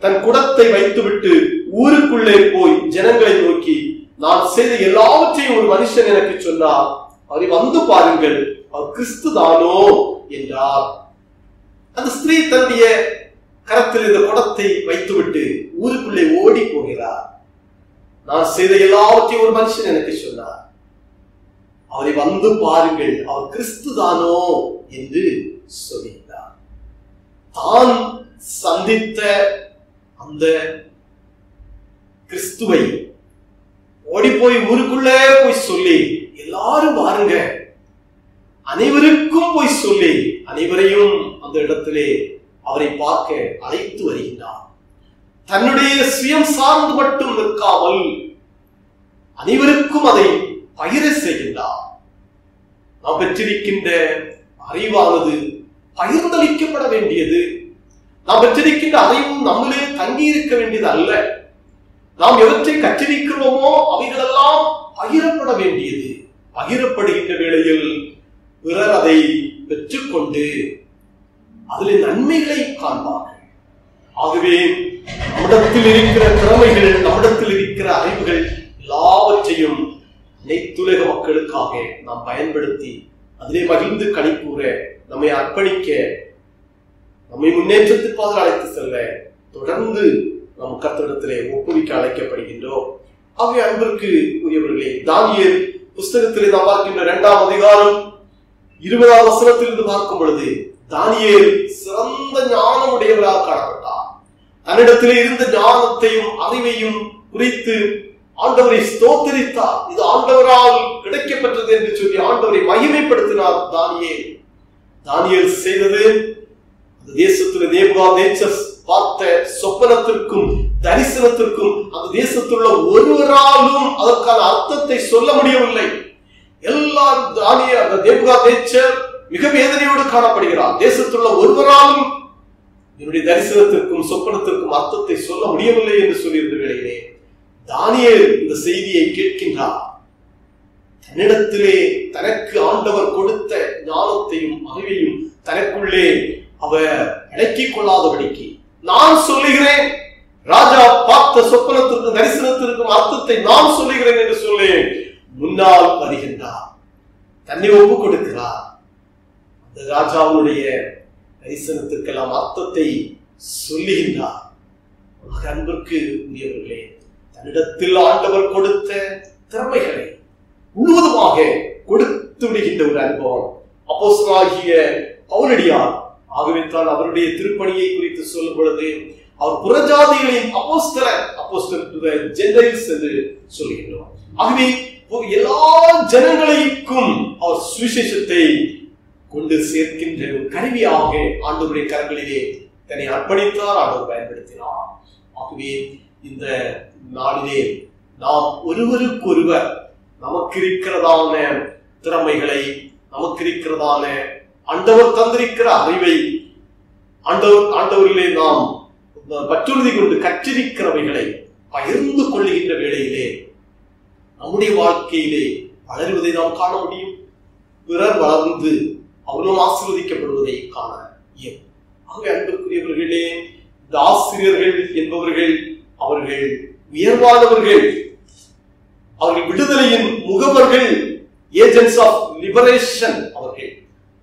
Speaker 1: தன் குடத்தை வைத்துவிட்டு ஊருக்குள்ளே போய் ஜனங்களை நோக்கி, நான் செய்த எல்லாவற்றையும் ஒரு மனுஷன் எனக்கு சொன்னார், அவரை வந்து பாருங்கள், அவர் கிறிஸ்து தானோ என்றார். அந்த ஸ்திரீ தன்னுடைய கரத்தில் இந்த குடத்தை வைத்துவிட்டு ஊருக்குள்ளே ஓடி போகிறார். நான் செய்த எல்லாவற்றையும் ஒரு மனுஷன் எனக்கு சொன்னார், அவரை வந்து பாருங்கள், அவர் கிறிஸ்து தானோ என்று சொல்கிறார். தான் சந்தித்த அந்த கிறிஸ்துவை ஓடி போய் ஊருக்குள்ளே போய் சொல்லி, எல்லாரும் வாருங்க, அனைவருக்கும் போய் சொல்லி அனைவரையும் அந்த இடத்திலே அவரை பார்க்க அழைத்து வருகின்றார். தன்னுடைய சுயம் சார்ந்து மட்டும் நிற்காமல் அனைவருக்கும் அதை பகிர செய்கின்றார். நாம் பெற்றிருக்கின்ற அறிவானது பகிர்ந்தளிக்கப்பட வேண்டியது. நாம் பெற்றிருக்கின்ற அறிவும் நம்மளே தங்கி இருக்க வேண்டியது அல்ல. நாம் எவற்றை கற்றிருக்கிறோமோ அவைகளெல்லாம் பகிரப்பட வேண்டியது. பகிரப்படுகின்ற வேளையில் பிறர் அதை பெற்றுக்கொண்டு அதில் நன்மைகளை காண்பார்கள். ஆகவே நம்மிடத்தில் இருக்கிற திறமைகள், நம்மிடத்தில் இருக்கிற அறிவுகள் எல்லாவற்றையும் அனைத்துலக மக்களுக்காக நாம் பயன்படுத்தி அதிலே மகிழ்ந்து களிக்கூற, நம்மை அர்ப்பணிக்க, நம்மை முன்னேற்றத்திற்காக அழைத்து செல்ல தொடர்ந்து நம் கர்த்தரிடத்திலே ஒப்புவிக்க அழைக்கப்படுகின்றோம். ஆகவே அன்பிற்கு உரியவர்களே, தானியேல் புஸ்தகத்திலே நாம் பார்க்கின்ற 2ஆம் அதிகாரம் 20ஆம் வசனத்திலிருந்து பார்க்கும் பொழுது, தானியேல் சிறந்த ஞானம் உடையவராக காணப்பட்டார். தன்னிடத்திலே இருந்த ஞானத்தையும் அறிவையும் குறித்து ஆண்டவரை ஸ்தோத்திரித்தார். இது ஆண்டவரால் கிடைக்கப்பட்டது என்று சொல்லி ஆண்டவரை மகிமைப்படுத்தினார் தானியேல். தானியேல் செய்தது அந்த தேசத்தில் நேபுகாத்நேச்சர் பார்த்த சொப்பனத்திற்கும் தரிசனத்திற்கும் அந்த தேசத்தில் உள்ள ஒருவராலும் அதற்கான அர்த்தத்தை சொல்ல முடியவில்லை. எல்லாரும் தானியேல் அந்த நேபுகாத்நேச்சர் மிக வேதனையோடு காணப்படுகிறார். தேசத்தில் உள்ள ஒருவராலும் என்னுடைய தரிசனத்திற்கும் சொப்பனத்திற்கும் அர்த்தத்தை சொல்ல முடியவில்லை என்று சொல்லியிருந்த வேளையிலே தானியேல் இந்த செய்தியை கேட்கின்றார். தன்னிடத்திலே தனக்கு ஆண்டவர் கொடுத்த ஞானத்தையும் அறிவையும் தனக்குள்ளே அவர் அடக்கிக் கொள்ளாதபடிக்கு, நான் சொல்லுகிறேன், ராஜா பார்த்த சொப்பனத்திற்கும் தரிசனத்திற்கும் அர்த்தத்தை நான் சொல்லுகிறேன் என்று சொல்லி முன்னால் வருகின்றார். தன்னை ஒப்புக் கொடுக்கிறார். அந்த ராஜாவுடைய தரிசனத்திற்கெல்லாம் அர்த்தத்தை சொல்லுகின்றார். அன்பிற்கு உரியவர்களே, தன்னிடத்தில் ஆண்டவர் கொடுத்த திறமைகளை முழுவதுமாக கொடுத்து விடுகின்ற ஒரு அனுபவம் அப்போஸ்தலனாகிய பவுலடியார். ஆகவே தான் அவருடைய திருப்பணியை குறித்து சொல்லும் பொழுது அவர் புறஜாதிகளின் அப்போஸ்தலர் ஜென்டைல்ஸ் என்று சொல்கின்றோம். ஆகவே எல்லா ஜனங்களுக்கும் அவர் சுவிசேஷத்தை கொண்டு சேர்க்கின்ற ஒரு கருவியாக ஆண்டவருடைய கரங்களிலே தன்னை அர்ப்பணித்தார், ஆண்டவர் பயன்படுத்தினார். ஆகவே இந்த நாளிலே நாம் ஒருவருக்கொருவர் நமக்கு இருக்கிறதான திறமைகளை, நமக்கு இருக்கிறதான ஆண்டவர் தந்திருக்கிற அறிவை, ஆண்டவரிலே நாம் பற்றுறுதி கொண்டு கற்றிருக்கிறவைகளை பகிர்ந்து கொள்ளுகின்ற வேளையிலே நம்முடைய வாழ்க்கையிலே வளருவதை நாம் காண முடியும். பிறர் வளர்ந்து அவர்களும் ஆசீர்வதிக்கப்படுவதை காண இயலும். ஆகவே அன்புக்குரியவர்களே, இந்த ஆசிரியர்கள் என்பவர்கள் அவர்கள் உயர்வானவர்கள், அவர்கள் விடுதலையின் முகவர்கள், ஏஜென்ட்ஸ் ஆஃப் லிபரேஷன். அவர்கள்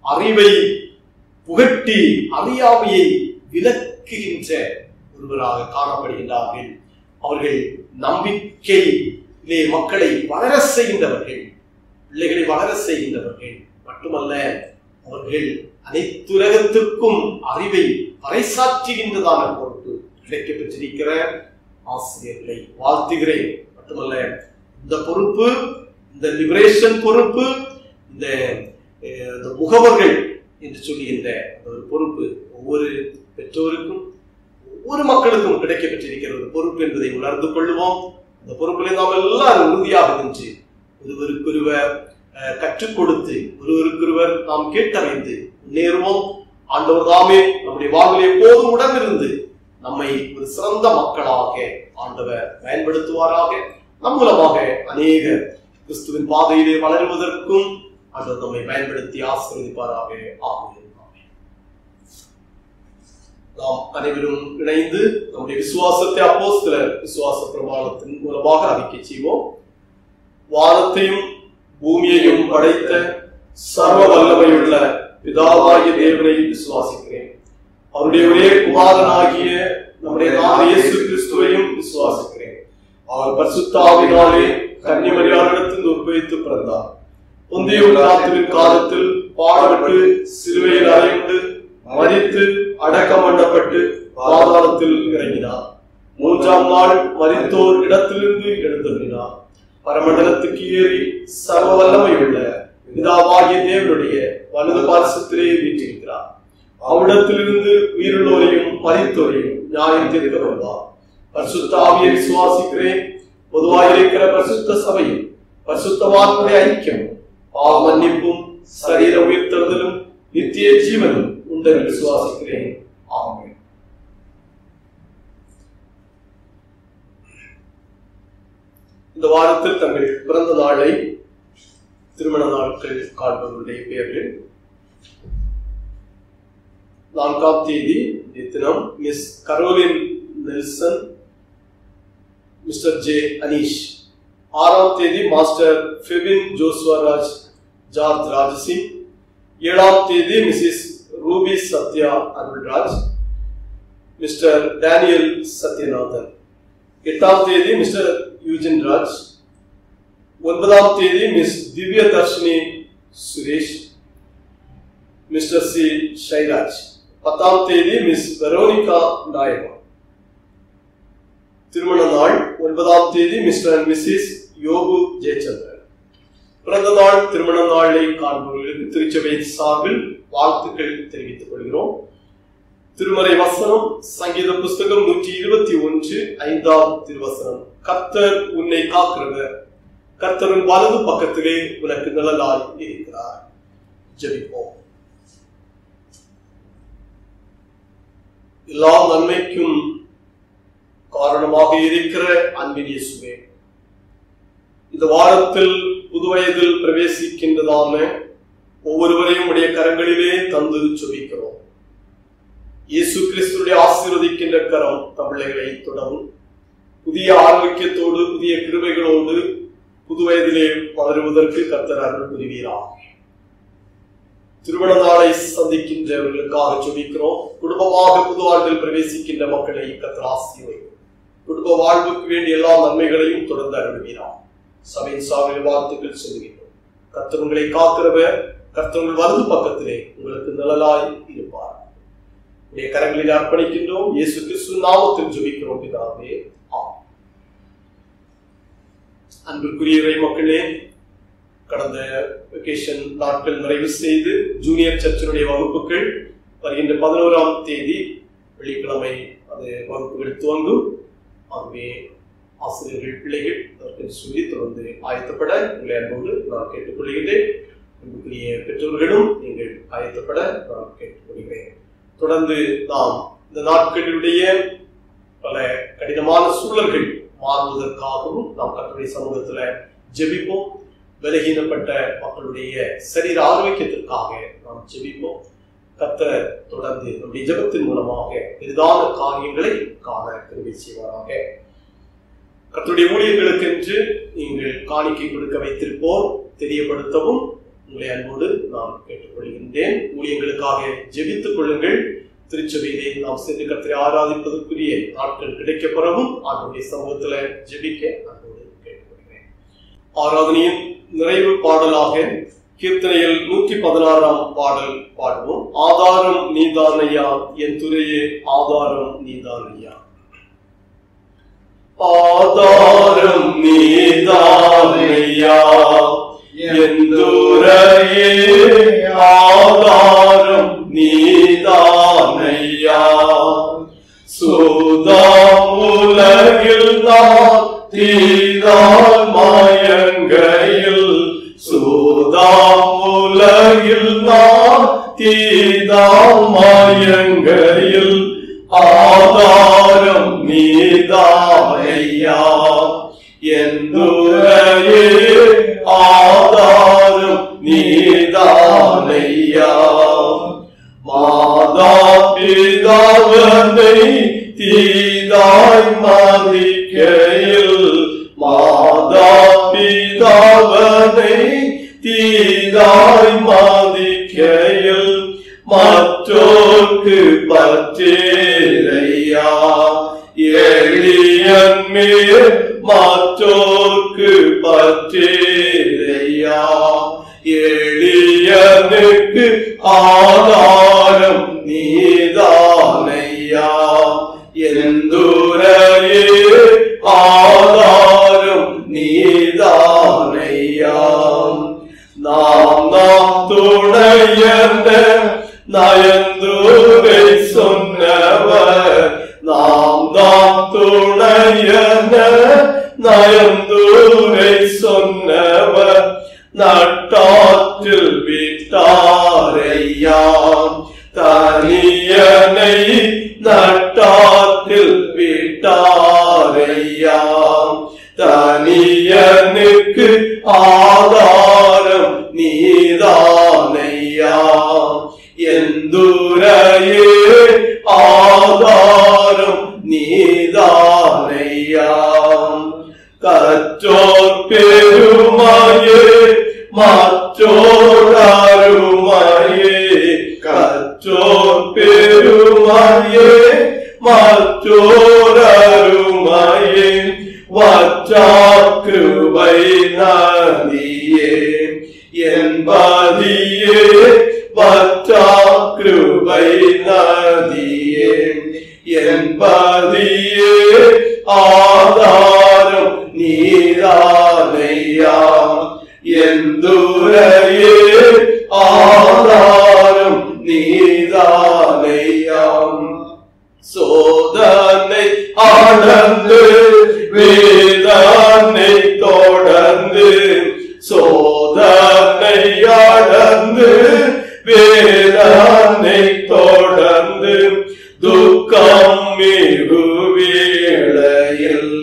Speaker 1: அறிவை புகட்டி அறியாமையை விலக்குகின்ற ஒருவராக காணப்படுகின்றார்கள். அவர்கள் நம்பிக்கையிலே மக்களை வளர செய்கின்றவர்கள், பிள்ளைகளை வளர செய்கின்றவர்கள் மட்டுமல்ல, அவர்கள் அனைத்துலகத்திற்கும் அறிவை பறைசாற்றுகின்றதான பொறுப்பு கிடைக்கப் பெற்றிருக்கிற ஆசிரியர்களை வாழ்த்துகிறேன். மட்டுமல்ல, இந்த பொறுப்பு, இந்த லிபரேஷன் பொறுப்பு, இந்த முகவர்கள் என்று சொல்லுகின்ற ஒரு பொறுப்பு ஒவ்வொரு பெற்றோருக்கும் ஒவ்வொரு மக்களுக்கும் கிடைக்கப் பெற்றிருக்கிற ஒரு பொறுப்பு என்பதை உணர்ந்து கொள்வோம். அந்த பொறுப்பிலே நாம் எல்லாரும் உறுதியாக நின்று ஒருவருக்கொருவர் கற்றுக் கொடுத்து ஒருவருக்கொருவர் நாம் கேட்டறிந்து முன்னேறுவோம். ஆண்டவர் தாமே நம்முடைய வாழ்வில் எப்போதும் உடனிருந்து நம்மை ஒரு சிறந்த மக்களாக ஆண்டவர் பயன்படுத்துவாராக. நம் மூலமாக அநேக கிறிஸ்துவின் பாதையிலே வளருவதற்கும் ஆண்டவர் நம்மை பயன்படுத்தி ஆசீர்வதிப்பாராக. ஆமென். நாம் அனைவரும் இணைந்து நம்முடைய விசுவாசத்தை அப்போஸ்தலர் விசுவாச பிரமாணத்தின் மூலமாக அறிக்கை செய்வோம். வானத்தையும் பூமியையும் படைத்த சர்வ வல்லமையுள்ள பிதாவாகிய தேவனை விசுவாசிக்கிறேன். அவருடைய ஒரே குமாரனாகிய நம்முடைய இயேசு கிறிஸ்துவையும் விசுவாசிக்கிறேன். அவர் பரிசுத்த ஆவியினாலே கன்னிமரியாளிடத்தில் உற்பவித்து பிறந்தார். பொந்திய பிலாத்துவின் காலத்தில் பாடுபட்டு சிலுவையில் அறையுண்டு மரித்து அடக்கம் பண்ணப்பட்டு பாதாளத்தில் இறங்கினார். 3ஆம் நாள் மரித்தோர் இடத்திலிருந்து எழுந்தருளினார். பரமண்டலத்துக்கு ஏறி சர்வ வல்லமையுள்ள பிதாவாகிய தேவனுடைய வலது பார்சத்திலே வீற்றிருக்கிறார். அவ்விடத்திலிருந்து உயிருள்ளோரையும் மரித்தோரையும் நியாயம் தீர்க்க வருவார். பரிசுத்த ஆவியை விசுவாசிக்கிறேன். பொதுவாயிருக்கிற பரிசுத்த சபையும் பரிசுத்தவான்களுடைய ஐக்கியம் பாவ மன்னிப்பும் சரீர உயிர்த்தெழுதலும் நித்திய ஜீவனும் உண்டு விசுவாசிக்கிறேன். ஆமென். இந்த வாரத்தில் தங்கள் பிறந்த நாளை திருமண நாட்கள் காண்பவர்களுடைய பெயர்கள்: 4ஆம் தேதி தினம் miss Caroline Nelson, mister J Aneesh. 6ஆம் தேதி மாஸ்டர் ஃபெபின் ஜோஸ்வராஜ் ஜார்ஜ் ராஜசிங். 7ஆம் தேதி Mrs Ruby Sathya Arulraj, mister Daniel Sathyanathan. 8ஆம் தேதி மிஸ்டர் யூஜின் ராஜ். 9ஆம் தேதி miss Divya Dharshini Suresh, mister C Shairaj. 10ஆம் தேதி மிஸ் வெரோனிகா நாயகா. திருமண நாள் 9ஆம் தேதி mister and Mrs Yogu Jayachandran. பிறந்த நாள் திருமண நாளை காண்பவர்களுக்கு திருச்சபை சார்பில் வாழ்த்துக்கள் தெரிவித்துக் கொள்கிறோம். திருமறை வசனம் சங்கீத புஸ்தகம் 121 5ஆம் திருவசனம்: கர்த்தர் உன்னை காக்கிறவர், கர்த்தரின் வலது பக்கத்திலே உனக்கு நிழலாய் இருக்கிறார். ஜெபிப்போம். எல்லா நன்மைக்கும் காரணமாக இருக்கிற அன்பின் இயேசுவே, இந்த வாரத்தில் புது வயதில் பிரவேசிக்கின்றதான ஒவ்வொருவரையும் உடைய கரங்களிலே தந்து ஜெபிக்கிறோம். இயேசு கிறிஸ்துடைய ஆசீர்வதிக்கின்ற கரம் தமிழர்களை தொடரும். புதிய ஆரோக்கியத்தோடு புதிய கிருபைகளோடு புது வயதிலே வளருவதற்கு கர்த்தர் அருள் புரிவீராக. திருமண நாளை சந்திக்கின்றவர்களுக்காக ஜெபிக்கிறோம். குடும்பமாக புது ஆண்டில் பிரவேசிக்கின்ற மக்களை கர்த்தர் ஆசீர்வதிக்கும். குடும்ப வாழ்வுக்கு வேண்டிய எல்லா நன்மைகளையும் தொடர்ந்து அருள்வீராக. சபையின் சார்பில் வாழ்த்துக்கள் சொல்லுகின்றோம். கர்த்தர் உங்களை காக்கிறவர், கர்த்தர் உங்கள் வலது பக்கத்திலே உங்களுக்கு நிழலாய் இருப்பார். உடைய கரங்களில் அர்ப்பணிக்கின்றோம். இயேசு கிறிஸ்து நாமத்தில் ஜெபிக்கிறோம் பிதாவே, ஆமென். அன்பிற்குரிய இறை மக்களே, கடந்த வெகேஷன் நாட்கள் நிறைவு செய்து ஜூனியர் சர்ச்சினுடைய வகுப்புகள் வருகின்ற 11ஆம் தேதி வெள்ளிக்கிழமை அது வகுப்புகள் துவங்கும். ஆகவே ஆசிரியர்கள் பிள்ளைகள் அதற்கு சொல்லி தொடர்ந்து ஆயத்தப்பட உங்களை அன்போடு நான் கேட்டுக்கொள்கிறேன். அன்புக்குரிய பெற்றோர்களும் நீங்கள் ஆயத்தப்பட நான் கேட்டுக்கொள்கிறேன். தொடர்ந்து நாம் இந்த நாட்களுடைய பல கடினமான சூழல்கள் மாறுவதற்காகவும் நாம் கர்த்தருடைய சமூகத்துல ஜெபிப்போம். விலகினப்பட்ட மக்களுடைய சரீர ஆரோக்கியத்திற்காக நாம் ஜெபிப்போம். கர்த்தர் தொடர்ந்து நம்முடைய ஜெபத்தின் மூலமாக பெரிதான காரியங்களை காண கிருபை செய்வாராக. கர்த்தருடைய ஊழியர்களுக்கென்று நீங்கள் காணிக்கை கொடுக்க வைத்திருப்போர் தெரியப்படுத்தவும் உங்களை அன்போடு நான் கேட்டுக்கொள்கின்றேன். ஊழியர்களுக்காக ஜெபித்துக் கொள்ளுங்கள். திருச்சபையிலே நாம் சென்று கர்த்தரை ஆராதிப்பதற்குரிய நாட்கள் கிடைக்கப்பெறவும் ஆண்டவருடைய சமூகத்துல ஜெபிக்க அன்போடு கேட்டுக்கொள்கிறேன். ஆராதனையின் நிறைவு பாடலாக கீர்த்தனையில் 116ஆம் பாடல் பாடுவோம். ஆதாரம் நீதானையா என் துறையே, ஆதாரம் நீதானையா. ஆதாரம் நீதானையா என் துறையே, ஆதாரம் நீதானையா. சூதாம் உலகில் நான் தீதால் மாயங்கையில், சூதாம் உலகில் நான் தீதால் மாயங்கையில், ஆதாரம் நீதானையா என் துறையே, ஆதாரம் நீதானையா. மாதா பிதாவனை தீதாய் மதிக்கையில், மாதா பிதா அவனை தீதாய் மதிக்கையில் மற்றோர்க்கு பற்றேரையா. எளியன் மேல் மற்றோர்க்கு பற்றேரையா. எளியனுக்கு ஆதாரம் நீதானையா. எந்துரையே ஆதாரம் நீதானையா. நாம் துணையந்த நயந்தூரை சொன்னவர். நாம் துணையந்த நயந்தூரை சொன்னவர். நட்டாற்றில் விட்டாரையா. தனியனை நட்டாற்றில் விட்டாரையா. தனியனுக்கு ஆதாரம் நீதானையா. எந்துரையே ஆதாரம் நீதானையா. கற்றோர் பெருமையே மற்றோர் அருமையே. கற்றோர் பெருமையே மற்றோர் அருமையே. வற்றாக்கிருபை நதியே என்பதியே. வற்றாக்கிருபை நதியே என்பதியே. ஆதாரம் நீதானையா. எந்துரையே ஆதாரம் நீதானையா. சோதனை ஆனந்து வேதனை தொடர்ந்து. சோதனை ஆனந்து வேதனை தொடர்ந்து. துக்கம் மிகு வேளையில்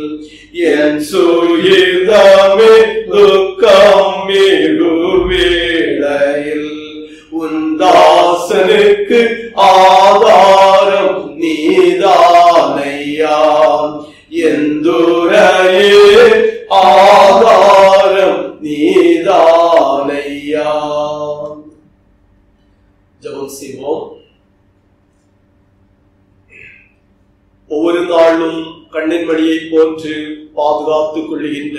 Speaker 1: என் சுயிதமே. துக்கம் மிகு வேளையில் உந்தாசனுக்கு ஆதாரம் நீதானையா. எந்துரையே ஆதாரம் நீதானையா. ஜெபம் செய்வோம். ஒவ்வொரு நாளும் கண்ணின் மணியை போன்று பாதுகாத்துக் கொள்ளுகின்ற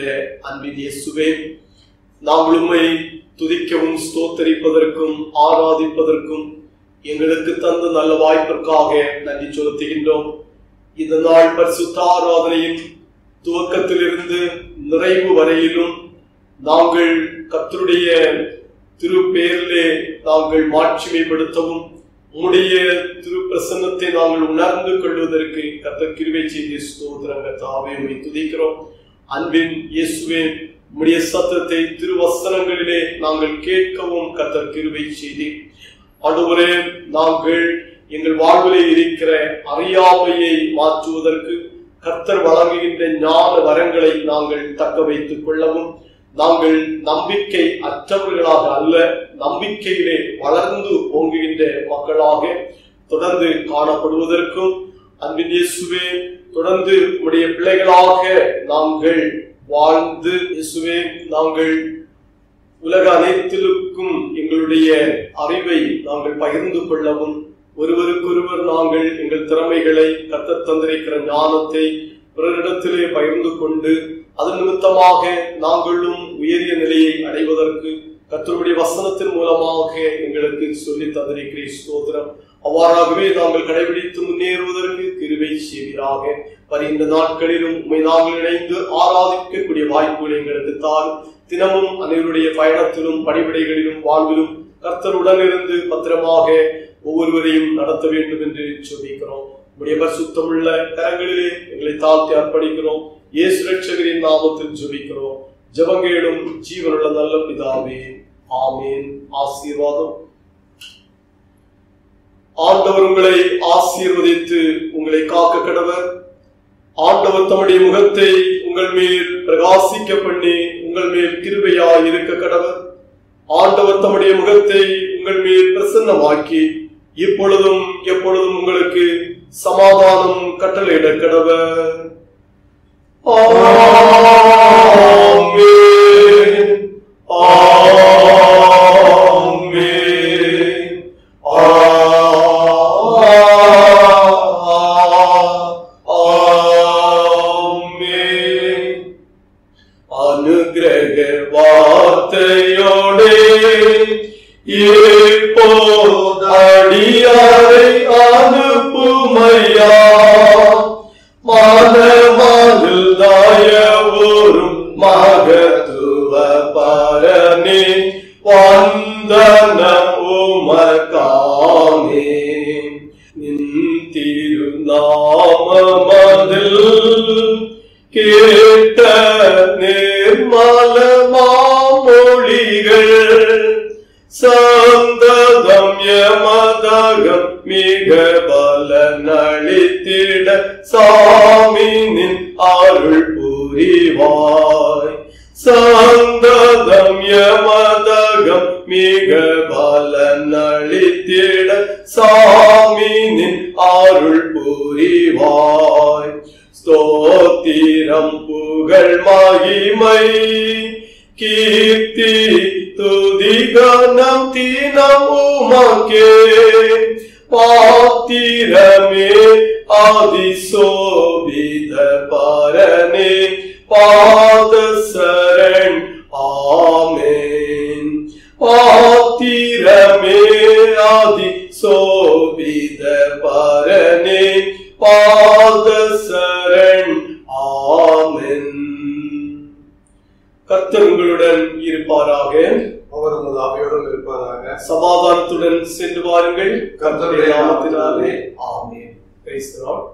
Speaker 1: அன்பின் இயேசுவே, நாங்கள் உம்மை துதிக்கவும் ஸ்தோத்தரிப்பதற்கும் ஆராதிப்பதற்கும் எங்களுக்கு தந்த நல்ல வாய்ப்பிற்காக நன்றி செலுத்துகின்றோம். இந்த நாள் பரிசுத்த ஆராதனையின் துவக்கத்திலிருந்து நிறைவு வரையிலும் நாங்கள் கர்த்தருடைய திருப்பேரிலே நாங்கள் மாட்சிமைப்படுத்தவும் உம்முடைய திருப்பிரசன்னத்தை நாங்கள் உணர்ந்து கொள்வதற்கு கர்த்தர் கிருபை செய்து ஸ்தோத்திரங்கள் தாவே உம்மை துதிக்கிறோம். அன்பின் இயேசுவே, உம்முடைய சத்தத்தை திருவசனங்களிலே நாங்கள் கேட்கவும் கர்த்தர் கிருபை செய்து ஆண்டவரே, நாங்கள் எங்கள் வாழ்விலே இருக்கிற அறியாமையை மாற்றுவதற்கு கர்த்தர் வழங்குகின்ற ஞான வரங்களை நாங்கள் தக்க வைத்துக் கொள்ளவும், நாங்கள் நம்பிக்கை அற்றவர்களாக அல்ல, நம்பிக்கையிலே வளர்ந்து ஓங்குகின்ற மக்களாக தொடர்ந்து காணப்படுவதற்கும் அன்பின் இயேசுவே தொடர்ந்து உடைய பிள்ளைகளாக நாங்கள் வாழ்ந்து இயேசுவே நாங்கள் உலக அனைத்திலுக்கும் எங்களுடைய அறிவை நாங்கள் பகிர்ந்து கொள்ளவும், ஒருவருக்கொருவர் நாங்கள் எங்கள் திறமைகளை கர்த்தர் தந்திருக்கிற ஞானத்தை பிறரிடத்திலே பகிர்ந்து கொண்டு அதன் நிமித்தமாக நாங்களும் உயரிய நிலையை அடைவதற்கு கர்த்தருடைய வசனத்தின் மூலமாக எங்களுக்கு சொல்லி தந்திருக்கிற ஸ்தோத்திரம். அவ்வாறாகவே நாங்கள் கடைபிடித்து முன்னேறுவதற்கு கிருபை செய்வீராக. வருகின்ற நாட்களிலும் உம்மை நாங்கள் இணைந்து ஆராதிக்கக்கூடிய வாய்ப்புகளை எங்களுக்கு தாரும். தினமும் அனைவருடைய பயணத்திலும் பணிவிடைகளிலும் வாழ்விலும் கர்த்தருடன் இருந்து பத்திரமாக ஒவ்வொருவரையும் நடத்த வேண்டும் என்று சொல்லிக்கிறோம். உடைய பரிசுத்தமுள்ள கரங்களிலே எங்களை தாழ்த்தி அர்ப்பணிக்கிறோம். இயேசு ரட்சகரின் நாமத்தில் ஜெபிக்கிறோம். ஜெபங்கேளும் ஜீவனுள்ள நல்ல பிதாவே, ஆமேன். ஆசீர்வாதம். ஆண்டவர் உங்களை ஆசீர்வதித்து உங்களை காக்க கடவர். ஆண்டவர் தம்முடைய முகத்தை உங்கள் மேல் பிரகாசிக்க பண்ணி உங்கள் மேல் கிருபையாய் இருக்க கடவர். ஆண்டவர் தம்முடைய முகத்தை உங்கள் மேல் பிரசன்னமாக்கி இப்பொழுதும் எப்பொழுதும் உங்களுக்கு சமாதானம் கட்டளையிட கடவர். ஆமென். வார்த்தையோடே இப்போது அடியாரை அனுப்புமையா. மானமாதில் தாயவோரும் மகத்துவ பரனே வந்தனம் உமக்காமே. நின் திருநாமமதில் கேட்ட நிர்மலமாமொழிகள் சந்ததம் யமதகம் மிக பலனளித்திட சாமினின் அருள் புரிவாய். சந்ததம் யமதகம் மிக பலனளித்திட சாமினின் அருள் புரிவாய். ஸ்தோத்திரம் புகழ் மகிமை கீர்த்தி துதி கனம் தினம் உமக்கே. பாத்திரமே அதிசோபித பரனே பாத சரண் ஆமென். பாத்திரமே அதிசோபித பரனே பாத சரண் ஆமென். கர்த்தர் உங்களுடன் இருப்பாராக.
Speaker 2: அவர் உமது ஆவியோடும் இருப்பாராக.
Speaker 1: சமாதானத்துடன் சென்று வாருங்கள்.
Speaker 2: கர்த்தருடைய நாமத்தினாலே
Speaker 1: ஆமென். Praise the Lord.